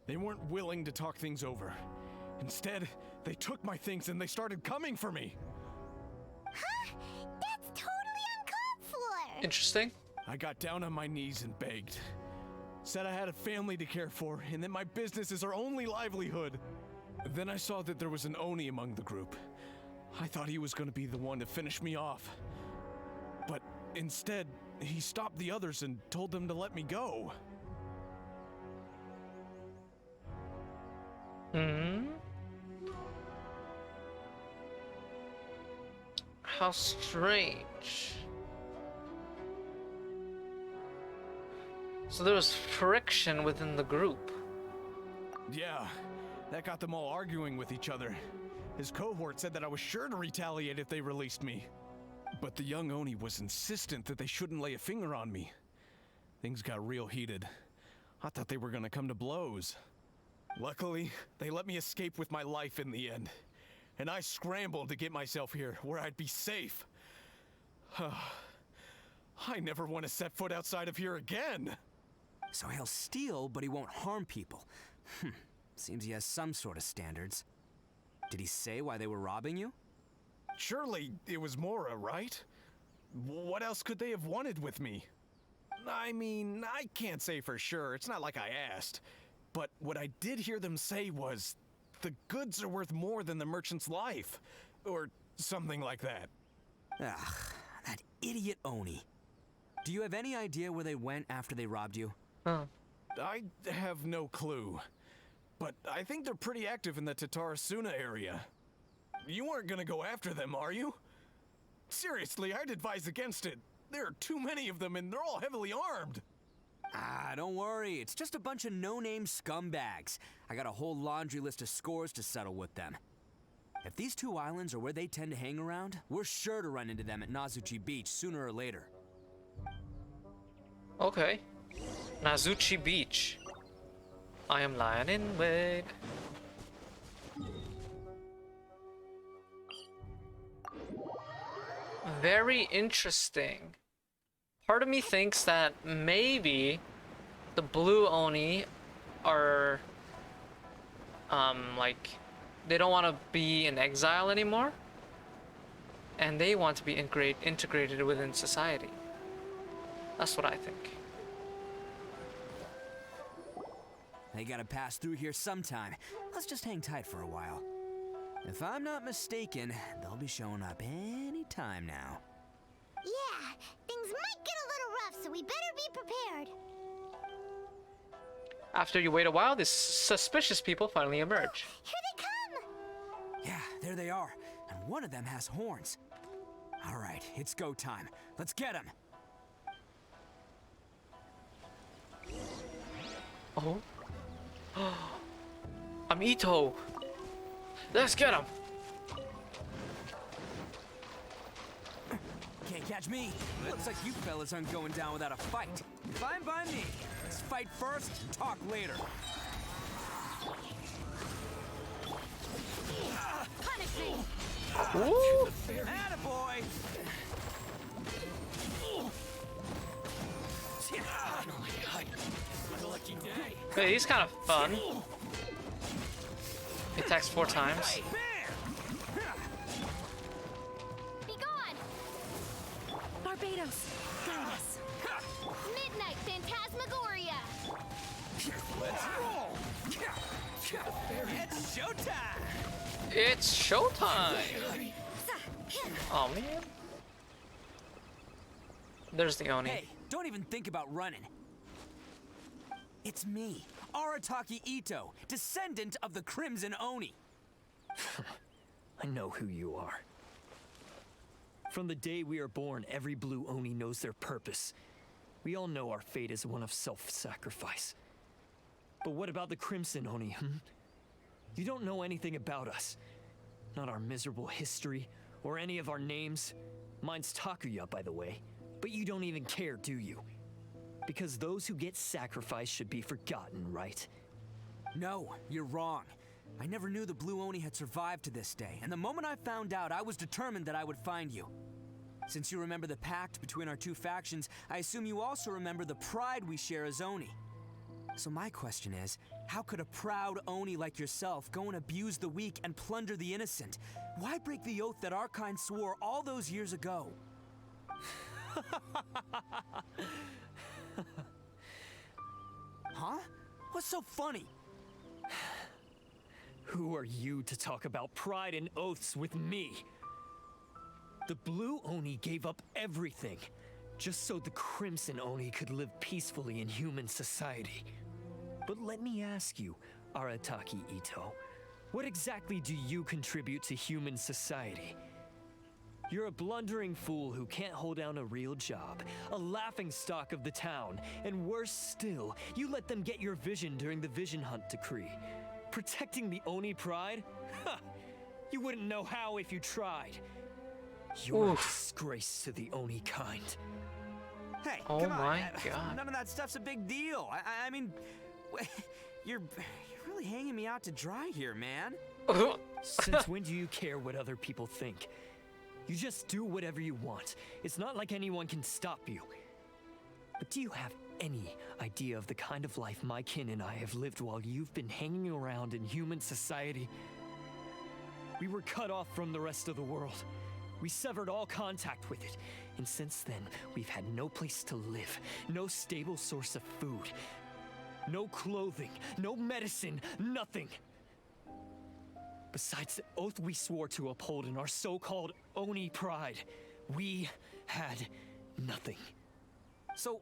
They weren't willing to talk things over. Instead, they took my things and they started coming for me. Huh? That's totally uncalled for. Interesting. I got down on my knees and begged. Said I had a family to care for and that my business is our only livelihood. Then I saw that there was an Oni among the group. I thought he was going to be the one to finish me off. But instead, he stopped the others and told them to let me go. Hmm? How strange. So there was friction within the group. Yeah, that got them all arguing with each other. His cohort said that I was sure to retaliate if they released me. But the young Oni was insistent that they shouldn't lay a finger on me. Things got real heated. I thought they were gonna come to blows. Luckily, they let me escape with my life in the end. And I scrambled to get myself here, where I'd be safe. I never want to set foot outside of here again. So he'll steal, but he won't harm people. Seems he has some sort of standards. Did he say why they were robbing you? Surely it was Mora, right? What else could they have wanted with me? I mean, I can't say for sure. It's not like I asked. But what I did hear them say was, the goods are worth more than the merchant's life. Or something like that. Ugh, that idiot Oni. Do you have any idea where they went after they robbed you? I have no clue. But I think they're pretty active in the Tatarasuna area. You aren't gonna go after them, are you? Seriously, I'd advise against it. There are too many of them and they're all heavily armed. Ah, don't worry. It's just a bunch of no-name scumbags. I got a whole laundry list of scores to settle with them. If these two islands are where they tend to hang around, we're sure to run into them at Nazuchi Beach sooner or later. Okay. Nazuchi Beach. I am lying in wait. Very interesting. Part of me thinks that maybe the blue Oni are like they don't want to be in exile anymore and they want to be integrated within society. That's what I think. They gotta pass through here sometime. Let's just hang tight for a while. If I'm not mistaken, they'll be showing up any time now. Yeah, things might get a little rough, so we better be prepared. After you wait a while, these suspicious people finally emerge. Here they come! Yeah, there they are. And one of them has horns. All right, it's go time. Let's get them. Oh. I'm Itto. Let's get him. Can't catch me. Looks like you fellas aren't going down without a fight. Fine by me. Let's fight first, talk later. Punish me! Ooh. Attaboy! Hey, he's kind of fun. He attacks 4 times. Be gone! Barbados, guide us. Midnight Phantasmagoria! Let's roll! It's showtime! It's showtime! Oh man. There's the Oni. Hey, don't even think about running. It's me, Arataki Itto, descendant of the Crimson Oni. I know who you are. From the day we are born, every blue Oni knows their purpose. We all know our fate is one of self-sacrifice. But what about the Crimson Oni, You don't know anything about us. Not our miserable history, or any of our names. Mine's Takuya, by the way. But you don't even care, do you? Because those who get sacrificed should be forgotten, right? No, you're wrong. I never knew the Blue Oni had survived to this day, and the moment I found out, I was determined that I would find you. Since you remember the pact between our two factions, I assume you also remember the pride we share as Oni. So my question is, how could a proud Oni like yourself go and abuse the weak and plunder the innocent? Why break the oath that our kind swore all those years ago? Huh? What's so funny? Who are you to talk about pride and oaths with me? The Blue Oni gave up everything, just so the Crimson Oni could live peacefully in human society. But let me ask you, Arataki Itto, what exactly do you contribute to human society? You're a blundering fool who can't hold down a real job, a laughingstock of the town, and worse still, you let them get your vision during the Vision Hunt decree. Protecting the Oni pride? Ha! You wouldn't know how if you tried. You're a disgrace to the Oni kind. Hey, Oh come on. my God. None of that stuff's a big deal. I mean, you're really hanging me out to dry here, man. Since when do you care what other people think? You just do whatever you want. It's not like anyone can stop you. But do you have any idea of the kind of life my kin and I have lived while you've been hanging around in human society? We were cut off from the rest of the world. We severed all contact with it. And since then, we've had no place to live, no stable source of food, no clothing, no medicine, nothing. Besides the oath we swore to uphold in our so-called Oni pride, we had nothing. So,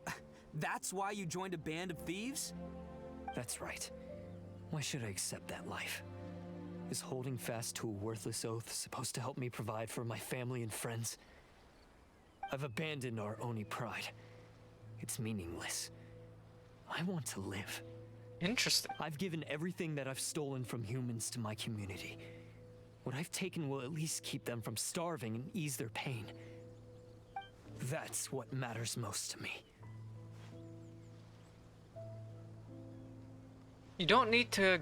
that's why you joined a band of thieves? That's right. Why should I accept that life? Is holding fast to a worthless oath supposed to help me provide for my family and friends? I've abandoned our Oni pride. It's meaningless. I want to live. Interesting. I've given everything that I've stolen from humans to my community. What I've taken will at least keep them from starving and ease their pain. That's what matters most to me. You don't need to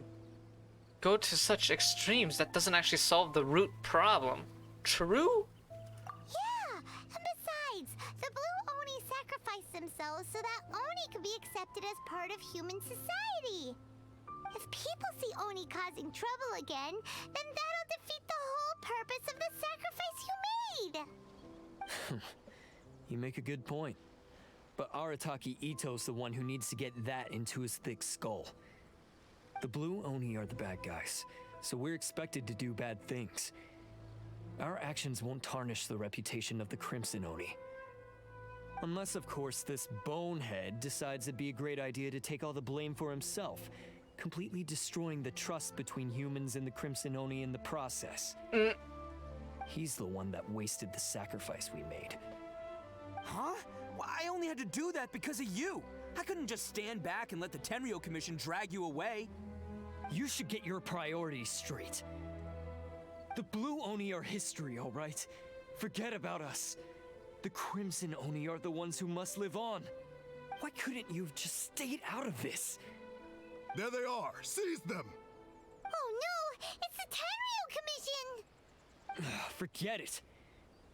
go to such extremes. That doesn't actually solve the root problem. True? Yeah, and besides, the Blue Oni sacrificed themselves so that Oni could be accepted as part of human society. If people see Oni causing trouble again, then that'll defeat the whole purpose of the sacrifice you made. You make a good point. But Arataki Itto's the one who needs to get that into his thick skull. The Blue Oni are the bad guys, so we're expected to do bad things. Our actions won't tarnish the reputation of the Crimson Oni. Unless, of course, this bonehead decides it'd be a great idea to take all the blame for himself, completely destroying the trust between humans and the Crimson Oni in the process. He's the one that wasted the sacrifice we made. Huh? Well, I only had to do that because of you. I couldn't just stand back and let the Tenryou Commission drag you away. You should get your priorities straight. The Blue Oni are history, all right? Forget about us. The Crimson Oni are the ones who must live on. Why couldn't you have just stayed out of this? There they are. Seize them. Oh no, it's the Tenryou Commission! Forget it.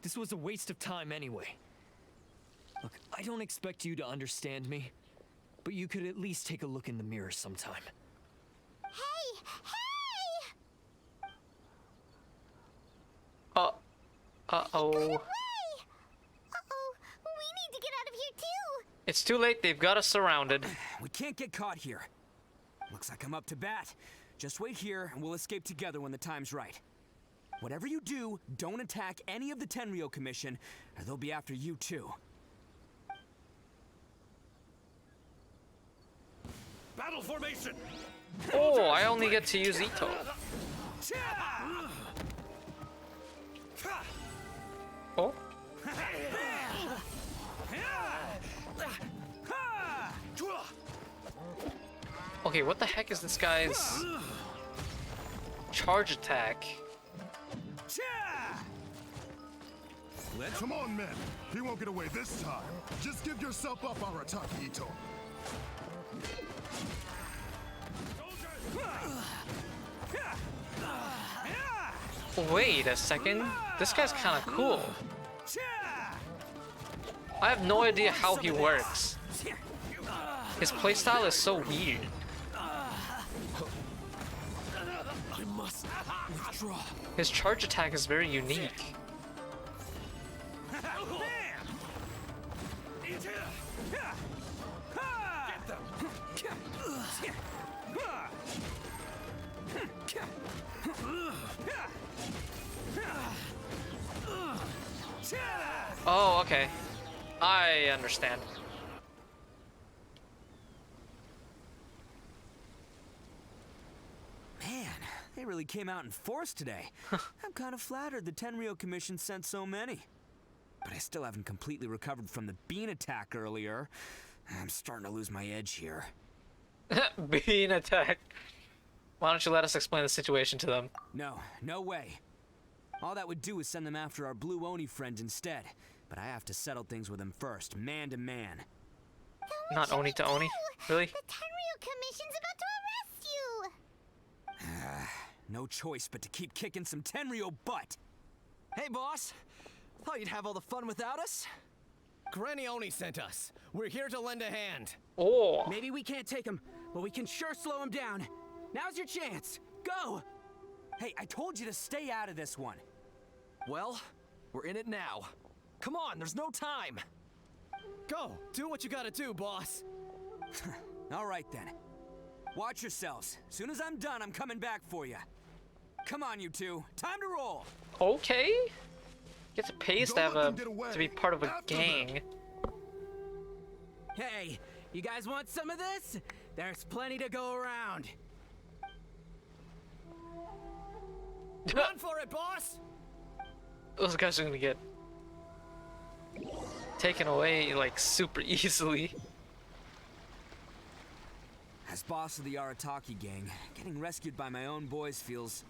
This was a waste of time anyway. Look, I don't expect you to understand me, but you could at least take a look in the mirror sometime. Hey! Hey! Uh-oh. Uh-oh, we need to get out of here too! It's too late, they've got us surrounded. We can't get caught here. Looks like I'm up to bat. Just wait here and we'll escape together when the time's right. Whatever you do, don't attack any of the Tenryou Commission, or they'll be after you too. Battle formation! Oh, I only get to use Itto. Oh? Okay, what the heck is this guy's charge attack? Come on, men. He won't get away this time. Just give yourself up, Arataki Itto. Wait a second. This guy's kind of cool. I have no idea how he works. His playstyle is so weird. I must withdraw. His charge attack is very unique. Oh, okay. I understand. Man, they really came out in force today. I'm kind of flattered the Tenryou Commission sent so many. But I still haven't completely recovered from the bean attack earlier. I'm starting to lose my edge here. Being attacked. Why don't you let us explain the situation to them? No way. All that would do is send them after our Blue Oni friend instead. But I have to settle things with him first, man to man. Not Oni to Oni? Really? The Tenryou Commission's about to arrest you! No choice but to keep kicking some Tenryou butt. Hey, boss. Thought you'd have all the fun without us? Granny Oni sent us. We're here to lend a hand. Oh. Maybe we can't take him, but we can sure slow him down. Now's your chance. Go! Hey, I told you to stay out of this one. Well, we're in it now. Come on, there's no time. Go, do what you gotta do, boss. All right then. Watch yourselves. Soon as I'm done, I'm coming back for you. Come on, you two. Time to roll. Okay. Gets pays to have to be part of a gang. Hey, you guys want some of this? There's plenty to go around. Run for it, boss! Those guys are gonna get taken away like super easily. As boss of the Arataki gang, getting rescued by my own boys feels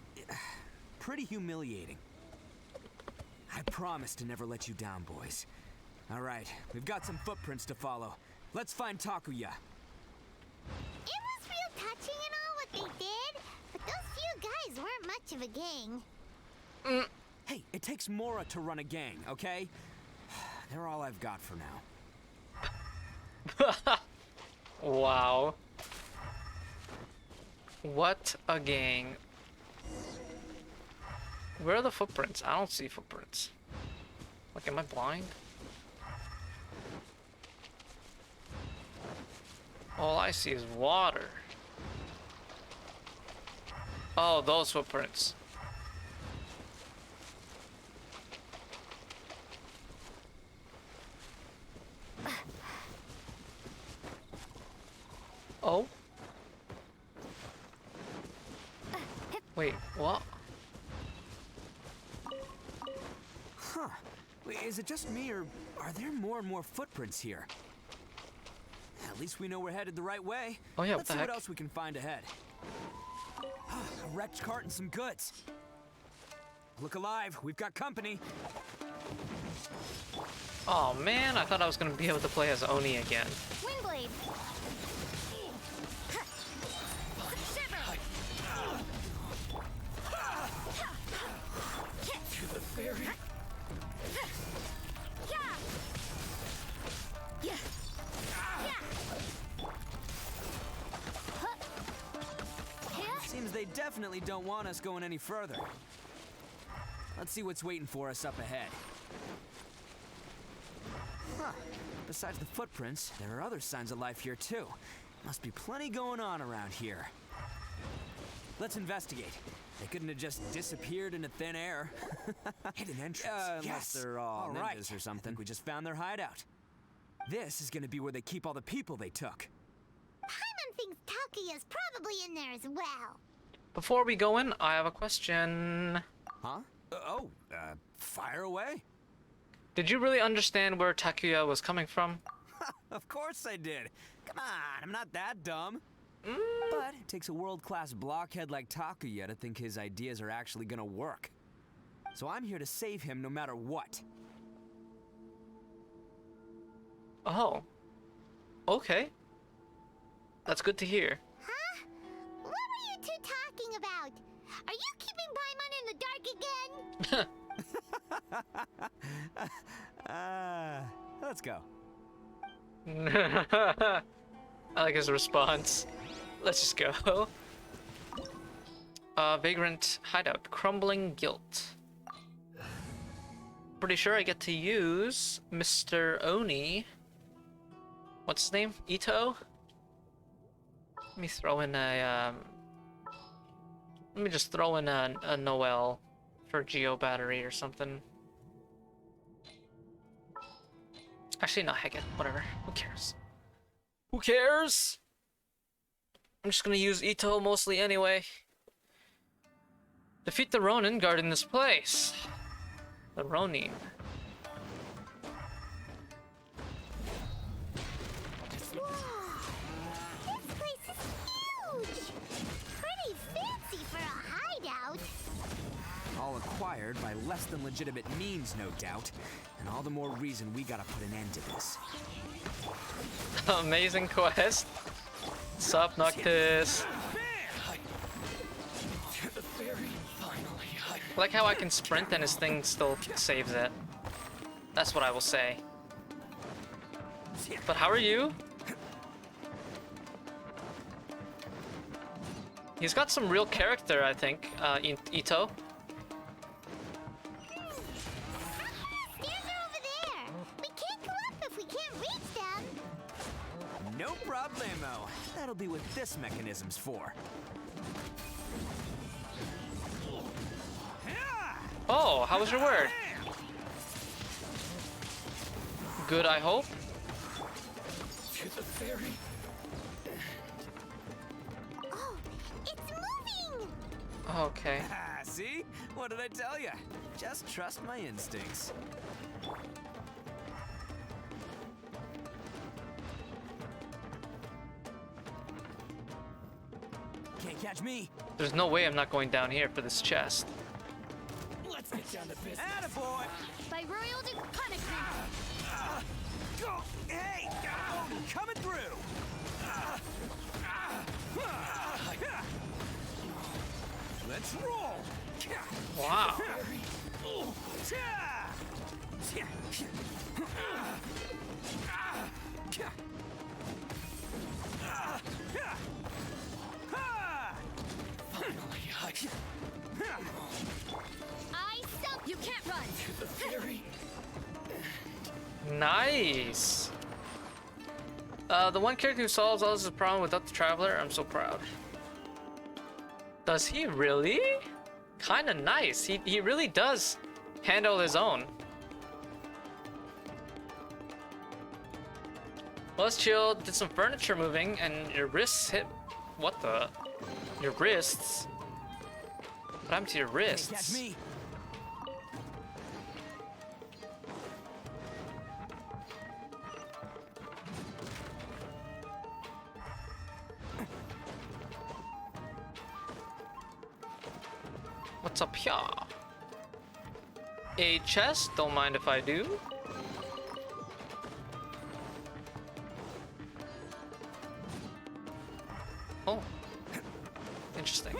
pretty humiliating. I promise to never let you down, boys. All right, we've got some footprints to follow. Let's find Takuya. It was real touching and all what they did, but those few guys weren't much of a gang. Hey, it takes Mora to run a gang, okay? They're all I've got for now. Wow. What a gang. Where are the footprints? I don't see footprints. Like, am I blind? All I see is water. Oh, those footprints. Oh? Wait, what? Huh. Wait, is it just me, or are there more and more footprints here? At least we know we're headed the right way. Oh yeah, Let's see what else we can find ahead. A wrecked cart and some goods. Look alive, we've got company. Oh man, I thought I was gonna be able to play as Oni again. Windblade. To the ferry. Seems they definitely don't want us going any further. Let's see what's waiting for us up ahead. Huh. Besides the footprints, there are other signs of life here too. Must be plenty going on around here. Let's investigate. They couldn't have just disappeared into thin air. Hidden entrance. Unless they're all ninjas or something. We just found their hideout. This is gonna be where they keep all the people they took. Paimon thinks Takuya's probably in there as well. Before we go in, I have a question. Huh? Fire away. Did you really understand where Takuya was coming from? Of course I did. Come on, I'm not that dumb. But it takes a world-class blockhead like Takuya to think his ideas are actually gonna work. So I'm here to save him no matter what. Oh. Okay. That's good to hear. Huh? What were you two talking about? Are you keeping Paimon in the dark again? Let's go. I like his response. Let's just go. Vagrant hideout. Crumbling guilt. Pretty sure I get to use Mr. Oni. What's his name? Itto? Let me throw in a, let me just throw in a Noel for Geo battery or something. Actually, no, heck it. Whatever. Who cares? Who cares? I'm just gonna use Itto mostly anyway. Defeat the Ronin guarding this place. The Ronin. This place is huge! Pretty fancy for a hideout. All acquired by less than legitimate means, no doubt. And all the more reason we gotta put an end to this. Amazing quest. Sup, Noctis? I like how I can sprint and his thing still saves it. That's what I will say. But how are you? He's got some real character, I think, Itto. Stairs are over there. We can't go up if we can't reach them. No problemo. That'll be what this mechanism's for. Oh, how was your word? Good, I hope. To the ferry. Oh, it's moving. Okay. See? What did I tell you? Just trust my instincts. Can't catch me. There's no way I'm not going down here for this chest. Let's get down to business. Attaboy! By royal punishment. Go! Hey! Coming through! Let's roll! Wow. I stop. You can't run. To the ferry. Nice. The one character who solves all this problem without the Traveler, I'm so proud. Does he really? Kinda nice. He really does handle his own. Well, let's chill, did some furniture moving, and your wrists hit... What the? Your wrists? What happened to your wrists? Catch me. What's up here? A chest, don't mind if I do. Oh. Interesting.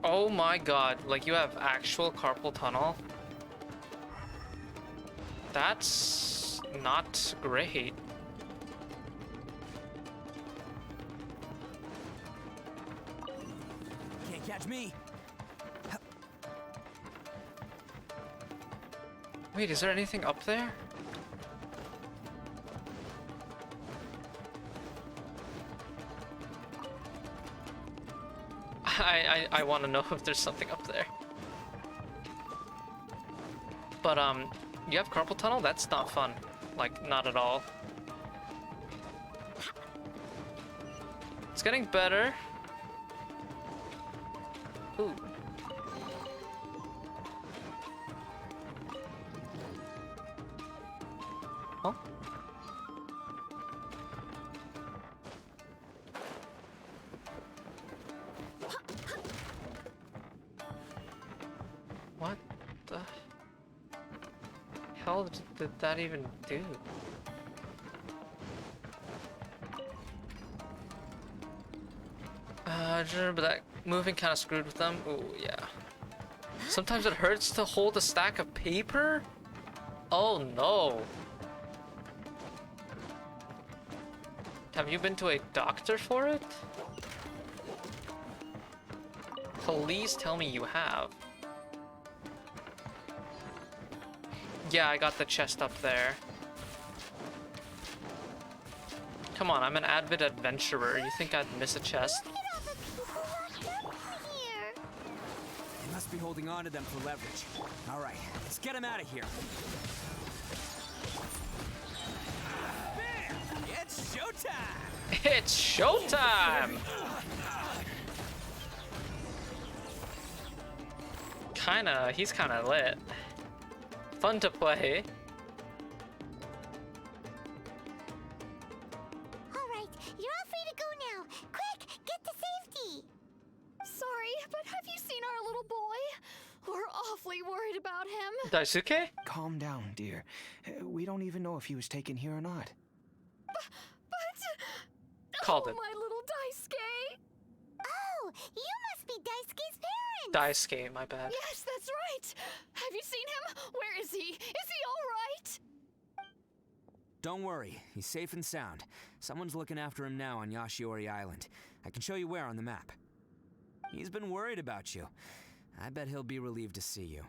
Oh my god, like you have actual carpal tunnel? That's not great. Can't catch me. Wait, is there anything up there? I want to know if there's something up there. But you have carpal tunnel? That's not fun. Like, not at all. It's getting better. Ooh. Huh? What the hell did that even do? But that moving kind of screwed with them. Oh yeah. Sometimes it hurts to hold a stack of paper? Oh no. Have you been to a doctor for it? Please tell me you have. Yeah, I got the chest up there. Come on, I'm an avid adventurer. You think I'd miss a chest? Look at all the people locked up in here. They must be holding on to them for leverage. All right, let's get them out of here. Bam! It's showtime! It's showtime! He's kinda lit. Fun to play. All right, you're all free to go now. Quick, get to safety. Sorry, but have you seen our little boy? We're awfully worried about him. Daisuke? Calm down, dear. We don't even know if he was taken here or not. But... Called oh, it. my little Daisuke. Oh, you must be Daisuke's Daisuke, my bad. Yes, that's right. Have you seen him? Where is he? Is he all right? Don't worry, he's safe and sound. Someone's looking after him now on Yashiori Island. I can show you where on the map. He's been worried about you. I bet he'll be relieved to see you.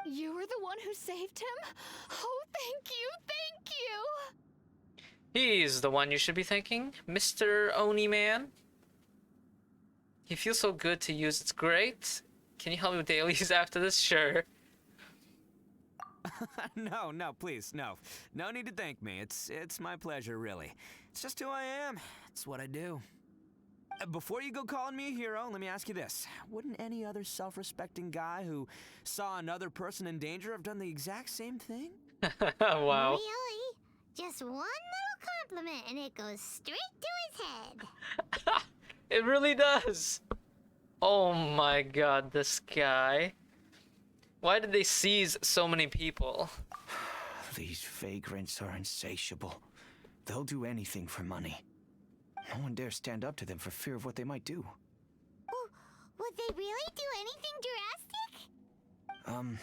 You were the one who saved him? Oh, thank you, thank you! He's the one you should be thanking, Mr. Oni Man. He feels so good to use. It's great. Can you help me with dailies after this? Sure. No, please, no. No need to thank me. It's my pleasure, really. It's just who I am. It's what I do. Before you go calling me a hero, let me ask you this. Wouldn't any other self-respecting guy who saw another person in danger have done the exact same thing? Wow. Really? Just one little compliment and it goes straight to his head. It really does. Oh my god, this guy. Why did they seize so many people? These vagrants are insatiable. They'll do anything for money. No one dares stand up to them for fear of what they might do. Would they really do anything drastic?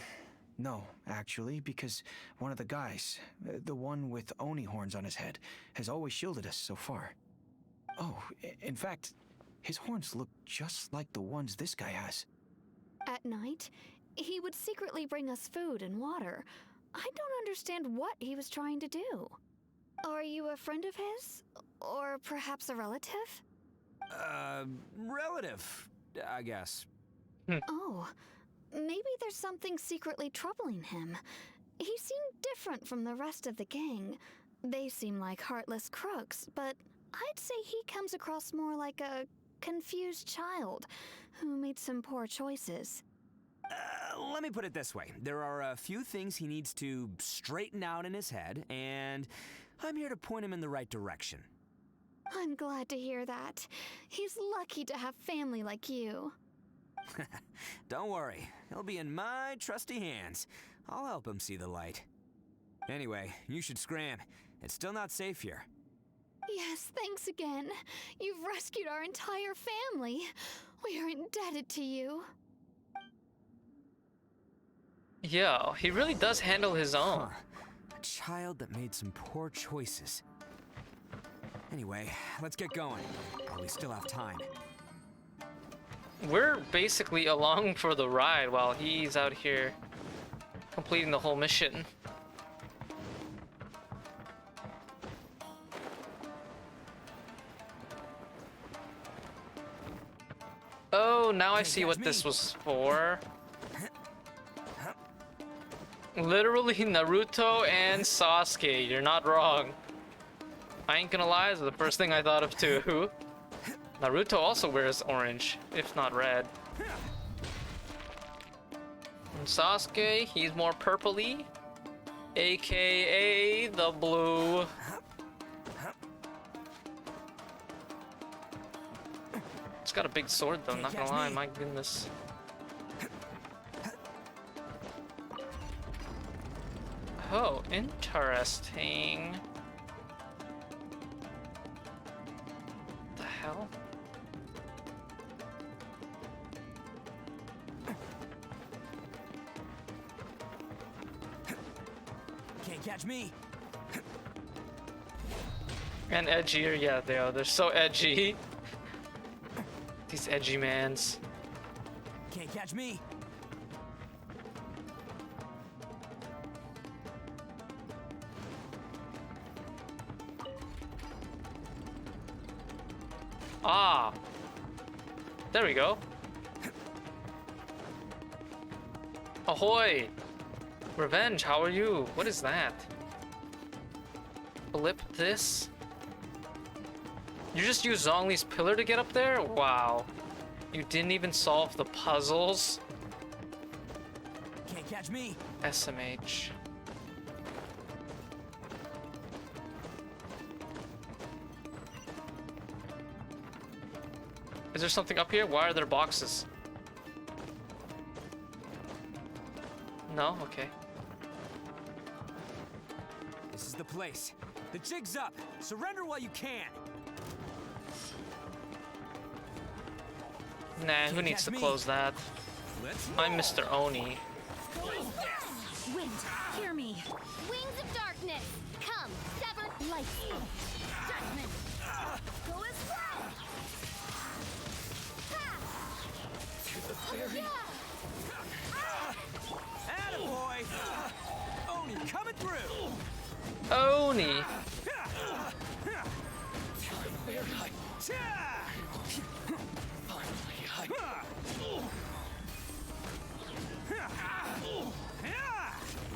No, actually, because one of the guys, the one with Oni horns on his head, has always shielded us so far. Oh, in fact, his horns look just like the ones this guy has. At night, he would secretly bring us food and water. I don't understand what he was trying to do. Are you a friend of his? Or perhaps a relative? Relative, I guess. Oh, maybe there's something secretly troubling him. He seemed different from the rest of the gang. They seem like heartless crooks, but I'd say he comes across more like a confused child who made some poor choices. Let me put it this way. There are a few things he needs to straighten out in his head, and I'm here to point him in the right direction. I'm glad to hear that. He's lucky to have family like you. Don't worry, he'll be in my trusty hands. I'll help him see the light. Anyway, you should scram. It's still not safe here. Yes, thanks again. You've rescued our entire family. We are indebted to you. Yo, he really does handle his own. A child that made some poor choices. Anyway, let's get going. While we still have time. We're basically along for the ride while he's out here completing the whole mission. Oh, now I see what this was for. Literally Naruto and Sasuke, you're not wrong. I ain't gonna lie, this is the first thing I thought of too. Naruto also wears orange, if not red. And Sasuke, he's more purpley, aka the blue. It's got a big sword though, not gonna lie, my goodness. Oh, interesting. The hell? Can't catch me. And edgier, yeah, they are. They're so edgy. These edgy mans. Can't catch me. Ah! There we go. Ahoy! Revenge, how are you? What is that? Flip this? You just used Zongli's pillar to get up there? Wow. You didn't even solve the puzzles? Can't catch me. SMH. Is there something up here? Why are there boxes? No? Okay. This is the place. The jig's up. Surrender while you can. Nah, who needs to close that? I'm Mr. Oni. Wind, hear me. Wings of darkness, come, sever light. Judgment, go as well. To the fairy. Attaboy! Oni coming through! Oni!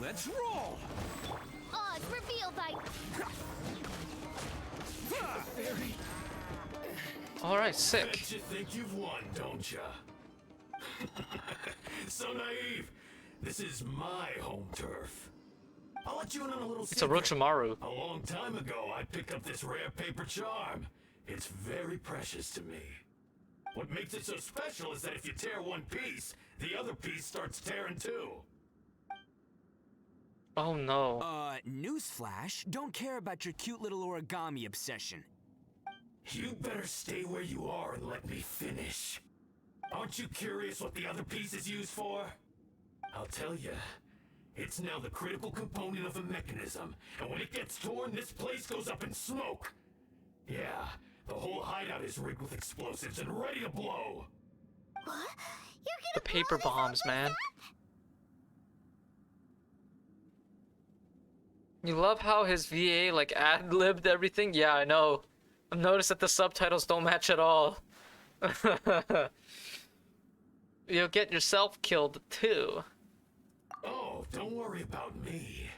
Let's roll! Oz, reveal thy... Alright, sick. Bet you think you've won, don't ya? So naive. This is my home turf. I'll let you in on a little It's a secret. Orochimaru. A long time ago, I picked up this rare paper charm. It's very precious to me. What makes it so special is that if you tear one piece, the other piece starts tearing too. Oh no. Newsflash, don't care about your cute little origami obsession. You better stay where you are and let me finish. Aren't you curious what the other piece is used for? I'll tell you. It's now the critical component of the mechanism, and when it gets torn, this place goes up in smoke. Yeah, the whole hideout is rigged with explosives and ready to blow. What? The paper bombs, man. You love how his VA like ad-libbed everything? Yeah, I know. I've noticed that the subtitles don't match at all. You'll get yourself killed too. Oh, don't worry about me.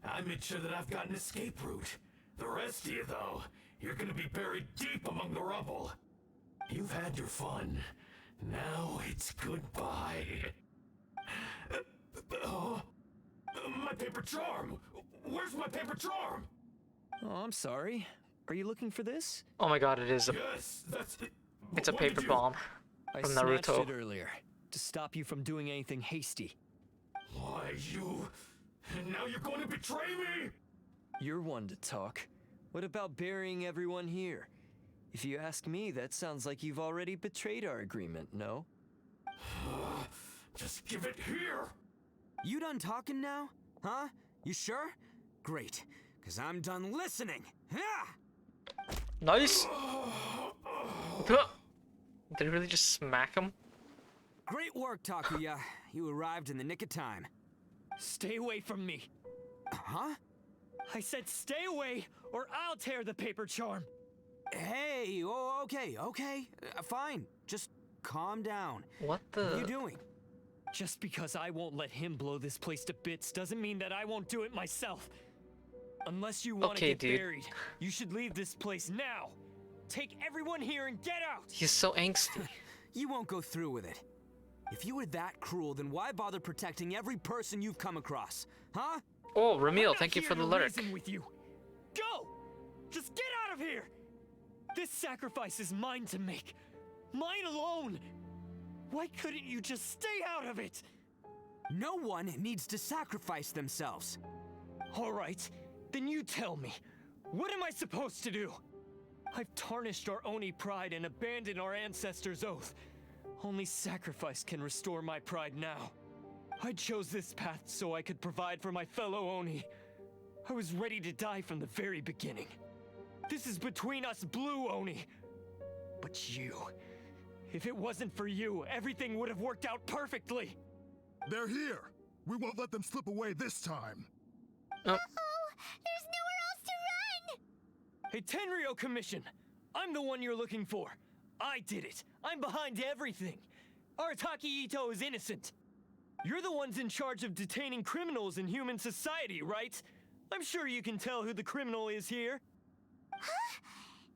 I made sure that I've got an escape route. The rest of you, though, you're gonna be buried deep among the rubble. You've had your fun. Now it's goodbye. My paper charm! Where's my paper charm? Oh, I'm sorry. Are you looking for this? Oh my god, it is a... Yes, that's it. It's a What paper did you- bomb I from snatched Naruto. it earlier to stop you from doing anything hasty. Why, you... And now you're going to betray me? You're one to talk. What about burying everyone here? If you ask me, that sounds like you've already betrayed our agreement, no? Just give it here! You done talking now? Huh? You sure? Great, because I'm done listening. Nice! Did he really just smack him? Great work, Takuya. You arrived in the nick of time. Stay away from me. Huh? I said stay away, or I'll tear the paper charm. Hey, oh, okay. Fine. Just calm down. What the... What are you doing? Just because I won't let him blow this place to bits doesn't mean that I won't do it myself. Unless you want to Okay, get dude. buried, you should leave this place now. Take everyone here and get out! He's so angsty. You won't go through with it. If you were that cruel, then why bother protecting every person you've come across? Huh? Oh, I'm Ramil, not thank you here for the to lyric. reason with you. Go! Just get out of here! This sacrifice is mine to make. Mine alone! Why couldn't you just stay out of it? No one needs to sacrifice themselves. All right, then you tell me. What am I supposed to do? I've tarnished our Oni pride and abandoned our ancestors' oath. Only sacrifice can restore my pride now. I chose this path so I could provide for my fellow Oni. I was ready to die from the very beginning. This is between us blue Oni. But you... If it wasn't for you, everything would have worked out perfectly. They're here. We won't let them slip away this time. Uh-oh! There's nowhere else to run! Hey, Tenryo Commission! I'm the one you're looking for. I did it. I'm behind everything. Arataki Itto is innocent. You're the ones in charge of detaining criminals in human society, right? I'm sure you can tell who the criminal is here. Huh?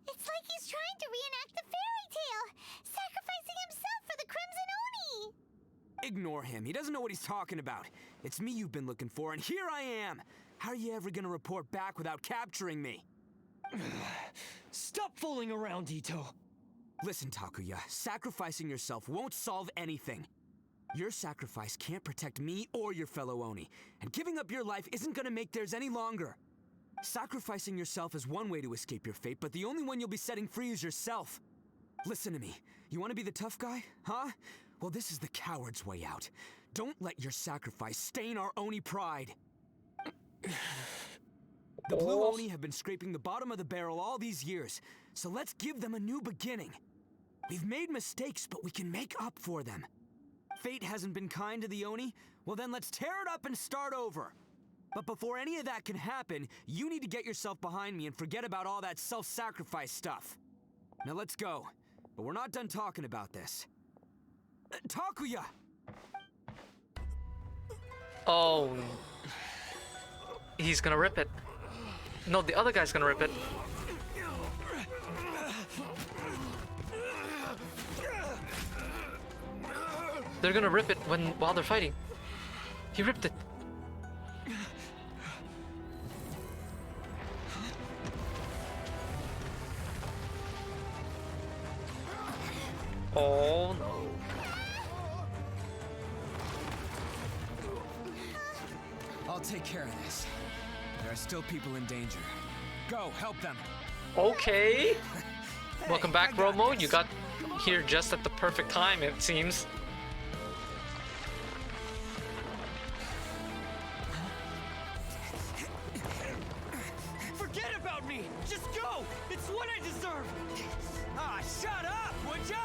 It's like he's trying to reenact the fairy tale, sacrificing himself for the Crimson Oni! Ignore him. He doesn't know what he's talking about. It's me you've been looking for, and here I am. How are you ever gonna report back without capturing me? Stop fooling around, Itto. Listen, Takuya, sacrificing yourself won't solve anything. Your sacrifice can't protect me or your fellow Oni, and giving up your life isn't gonna make theirs any longer. Sacrificing yourself is one way to escape your fate, but the only one you'll be setting free is yourself. Listen to me. You want to be the tough guy, huh? Well, this is the coward's way out. Don't let your sacrifice stain our Oni pride. The Blue Oni have been scraping the bottom of the barrel all these years, so let's give them a new beginning. We've made mistakes, but we can make up for them. Fate hasn't been kind to the Oni? Well then let's tear it up and start over. But before any of that can happen, you need to get yourself behind me and forget about all that self-sacrifice stuff. Now let's go. But we're not done talking about this. Takuya! Oh. He's gonna rip it. No, the other guy's gonna rip it. They're gonna rip it while they're fighting. He ripped it. Oh no. I'll take care of this. There are still people in danger. Go, help them. Okay. Welcome back, Romo. You got here just at the perfect time, it seems. Forget about me! Just go! It's what I deserve! Ah, shut up, would ya?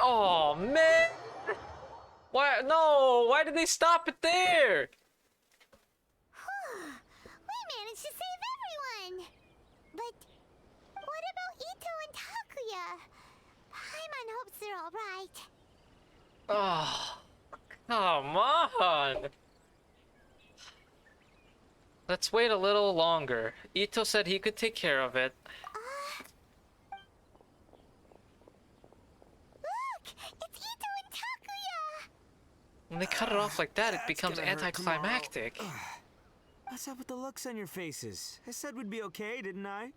Oh man! Why? No! Why did they stop it there? We managed to save everyone! But what about Itto and Takuya? Paimon hopes they're alright. Oh, come on! Let's wait a little longer. Itto said he could take care of it. Look! It's Itto and Takuya! When they cut it off like that, it becomes anticlimactic. What's up with the looks on your faces? I said we'd be okay, didn't I?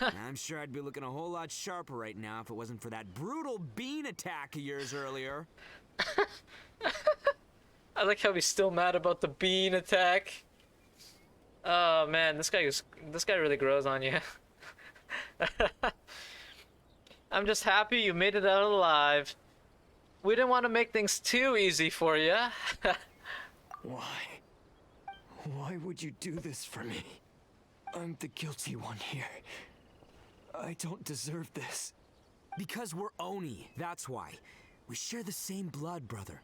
I'm sure I'd be looking a whole lot sharper right now if it wasn't for that brutal bean attack of yours earlier. I like how he's still mad about the bean attack. Oh man, this guy really grows on you. I'm just happy you made it out alive. We didn't want to make things too easy for you. Why? Why would you do this for me? I'm the guilty one here. I don't deserve this. Because we're Oni, that's why. We share the same blood, brother.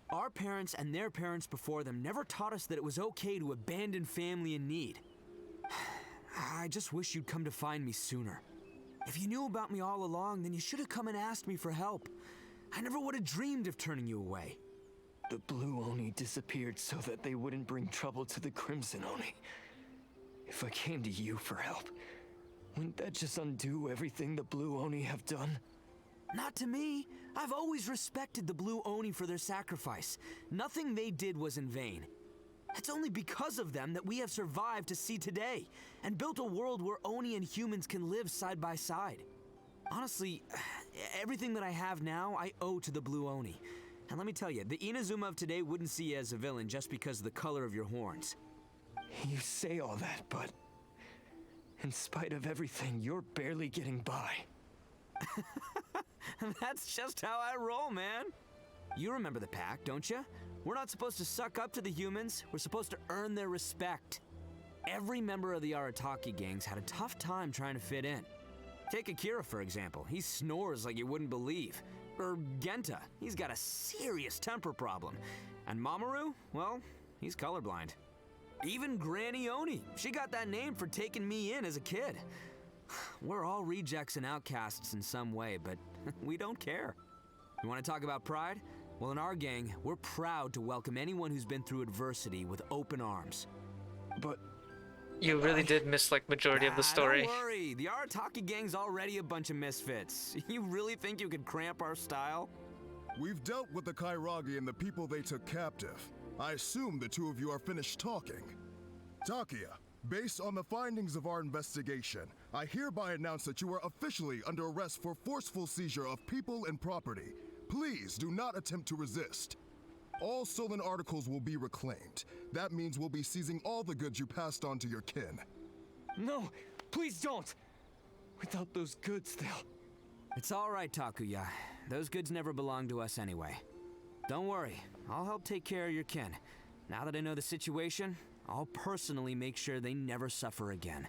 Our parents and their parents before them never taught us that it was okay to abandon family in need. I just wish you'd come to find me sooner. If you knew about me all along, then you should have come and asked me for help. I never would have dreamed of turning you away. The Blue Oni disappeared so that they wouldn't bring trouble to the Crimson Oni. If I came to you for help, wouldn't that just undo everything the Blue Oni have done? Not to me. I've always respected the Blue Oni for their sacrifice. Nothing they did was in vain. It's only because of them that we have survived to see today, and built a world where Oni and humans can live side by side. Honestly, everything that I have now, I owe to the Blue Oni. And let me tell you, the Inazuma of today wouldn't see you as a villain just because of the color of your horns. You say all that, but in spite of everything, you're barely getting by. That's just how I roll, man. You remember the pact, don't you? We're not supposed to suck up to the humans. We're supposed to earn their respect. Every member of the Arataki gangs had a tough time trying to fit in. Take Akira, for example. He snores like you wouldn't believe. Or Genta. He's got a serious temper problem. And Mamoru? Well, he's colorblind. Even Granny Oni. She got that name for taking me in as a kid. We're all rejects and outcasts in some way, but we don't care. You want to talk about pride? Well, in our gang, we're proud to welcome anyone who's been through adversity with open arms. But you really did miss like majority of the story. Don't worry, the Arataki gang's already a bunch of misfits. You really think you could cramp our style? We've dealt with the Kairagi and the people they took captive. I assume the two of you are finished talking. Takuya, Based on the findings of our investigation, I hereby announce that you are officially under arrest for forceful seizure of people and property. Please do not attempt to resist. All stolen articles will be reclaimed. That means we'll be seizing all the goods you passed on to your kin. No, please don't! Without those goods, they'll... It's all right, Takuya. Those goods never belonged to us anyway. Don't worry, I'll help take care of your kin. Now that I know the situation, I'll personally make sure they never suffer again.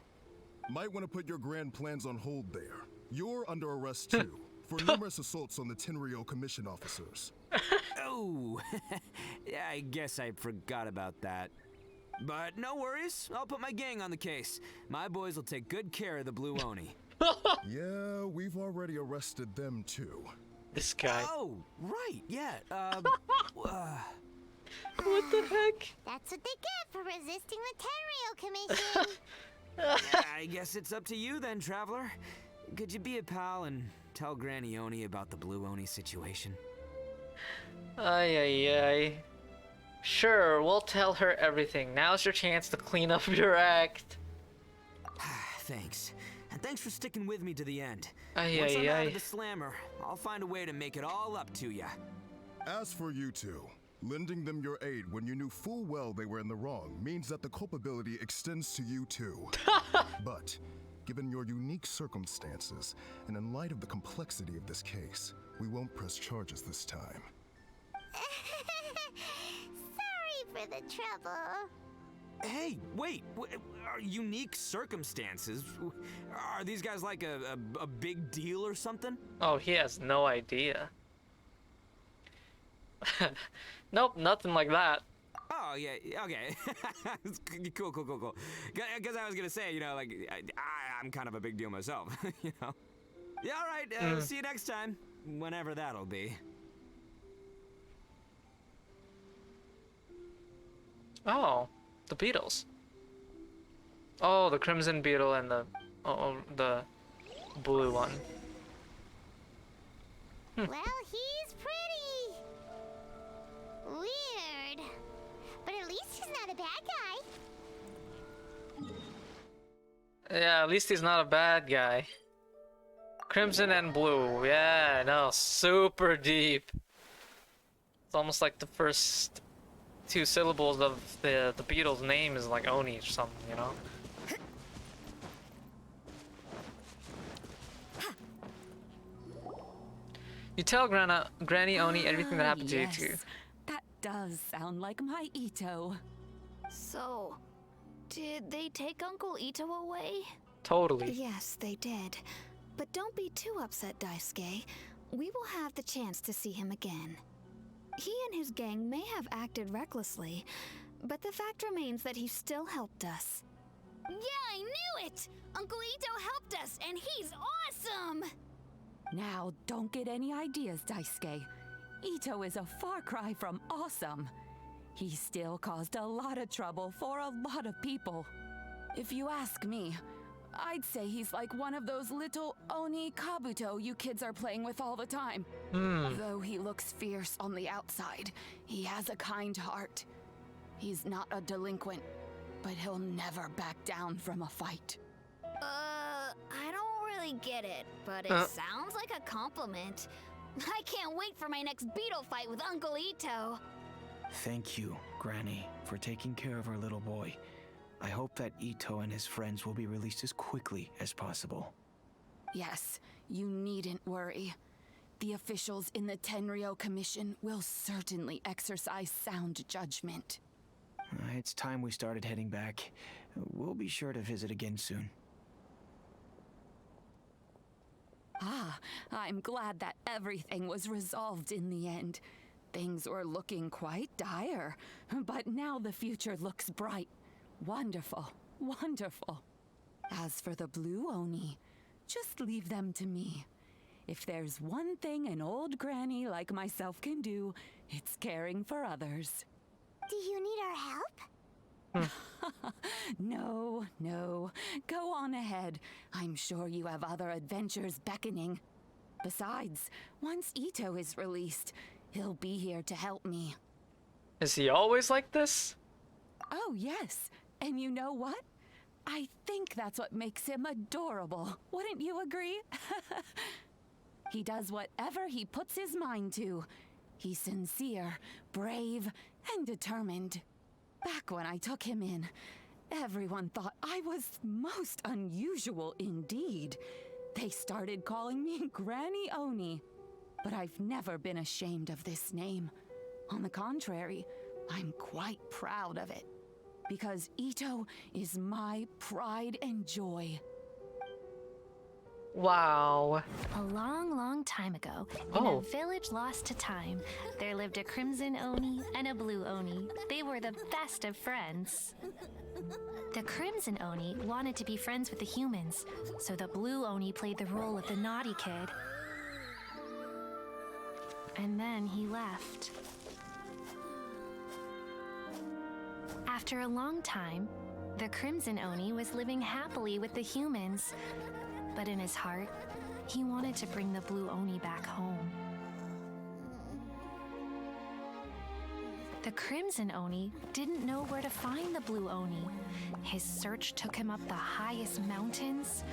Might want to put your grand plans on hold there. You're under arrest too, for numerous assaults on the Tenryou Commission officers. Oh, yeah, I guess I forgot about that. But no worries, I'll put my gang on the case. My boys will take good care of the Blue Oni. Yeah, we've already arrested them too. This guy. Oh, right, yeah, What the heck? That's what they get for resisting the Tenryou Commission. I guess it's up to you then, Traveler. Could you be a pal and tell Granny Oni about the Blue Oni situation? Ay, ay, ay. Sure, we'll tell her everything. Now's your chance to clean up your act. Thanks. And thanks for sticking with me to the end. Ay, Once ay, I'm out ay. of the slammer, I'll find a way to make it all up to ya. As for you two, lending them your aid when you knew full well they were in the wrong means that the culpability extends to you too. But, given your unique circumstances, and in light of the complexity of this case, we won't press charges this time. Sorry for the trouble. Hey, wait, are unique circumstances? Are these guys like a big deal or something? Oh, he has no idea. Nope, nothing like that. Oh, yeah, okay. Cool. Because I was gonna say, you know, like, I'm kind of a big deal myself, you know? Yeah, all right, see you next time. Whenever that'll be. Oh, the beetles. Oh, the crimson beetle and the blue one. Well, he's pretty weird. But at least he's not a bad guy. Yeah, at least he's not a bad guy. Crimson and blue. Yeah, no, super deep. It's almost like the first two syllables of the beetle's name is like Oni or something, you know? You tell Granny Oni everything that happened to you too. That does sound like my Itto. So, did they take Uncle Itto away? Totally. Yes, they did. But don't be too upset, Daisuke. We will have the chance to see him again. He and his gang may have acted recklessly, but the fact remains that he still helped us. Yeah, I knew it! Uncle Itto helped us, and he's awesome! Now, don't get any ideas, Daisuke. Itto is a far cry from awesome. He still caused a lot of trouble for a lot of people. If you ask me, I'd say he's like one of those little Oni Kabuto you kids are playing with all the time. Though he looks fierce on the outside, he has a kind heart. He's not a delinquent, but he'll never back down from a fight. I don't really get it, but it sounds like a compliment. I can't wait for my next beetle fight with Uncle Itto. Thank you, Granny, for taking care of our little boy. I hope that Itto and his friends will be released as quickly as possible. Yes, you needn't worry. The officials in the Tenryou Commission will certainly exercise sound judgment. It's time we started heading back. We'll be sure to visit again soon. Ah, I'm glad that everything was resolved in the end. Things were looking quite dire, but now the future looks bright. Wonderful, wonderful. As for the Blue Oni, just leave them to me. If there's one thing an old granny like myself can do, it's caring for others. Do you need our help? No. Go on ahead. I'm sure you have other adventures beckoning. Besides, once Itto is released, he'll be here to help me. Is he always like this? Oh, yes. And you know what? I think that's what makes him adorable. Wouldn't you agree? He does whatever he puts his mind to. He's sincere, brave, and determined. Back when I took him in, everyone thought I was most unusual indeed. They started calling me Granny Oni. But I've never been ashamed of this name. On the contrary, I'm quite proud of it. Because Itto is my pride and joy. Wow. A long, long time ago, in a village lost to time, there lived a crimson Oni and a blue Oni. They were the best of friends. The crimson Oni wanted to be friends with the humans, so the blue Oni played the role of the naughty kid. And then he left. After a long time, the crimson Oni was living happily with the humans. But in his heart, he wanted to bring the blue Oni back home. The crimson Oni didn't know where to find the blue Oni. His search took him up the highest mountains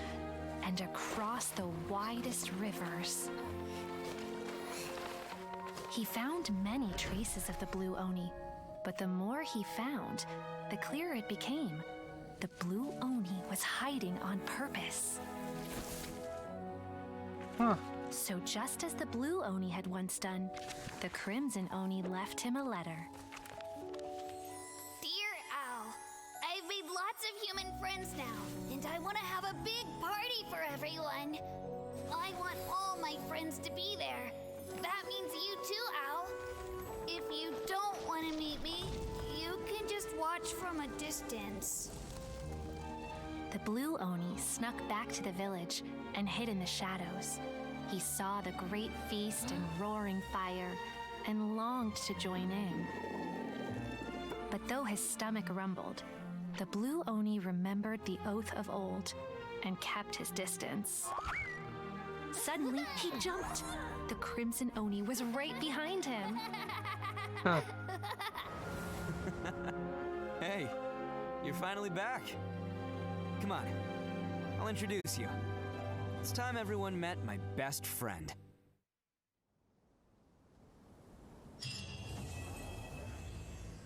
and across the widest rivers. He found many traces of the blue Oni, but the more he found, the clearer it became. The blue Oni was hiding on purpose. So just as the blue Oni had once done, the crimson Oni left him a letter. Dear Owl, I've made lots of human friends now, and I want to have a big party for everyone. I want all my friends to be there. That means you too, Owl. If you don't want to meet me, you can just watch from a distance. The blue Oni snuck back to the village and hid in the shadows. He saw the great feast and roaring fire and longed to join in. But though his stomach rumbled, the blue Oni remembered the oath of old and kept his distance. Suddenly, he jumped. The crimson Oni was right behind him. Hey, you're finally back. Come on, I'll introduce you. It's time everyone met my best friend.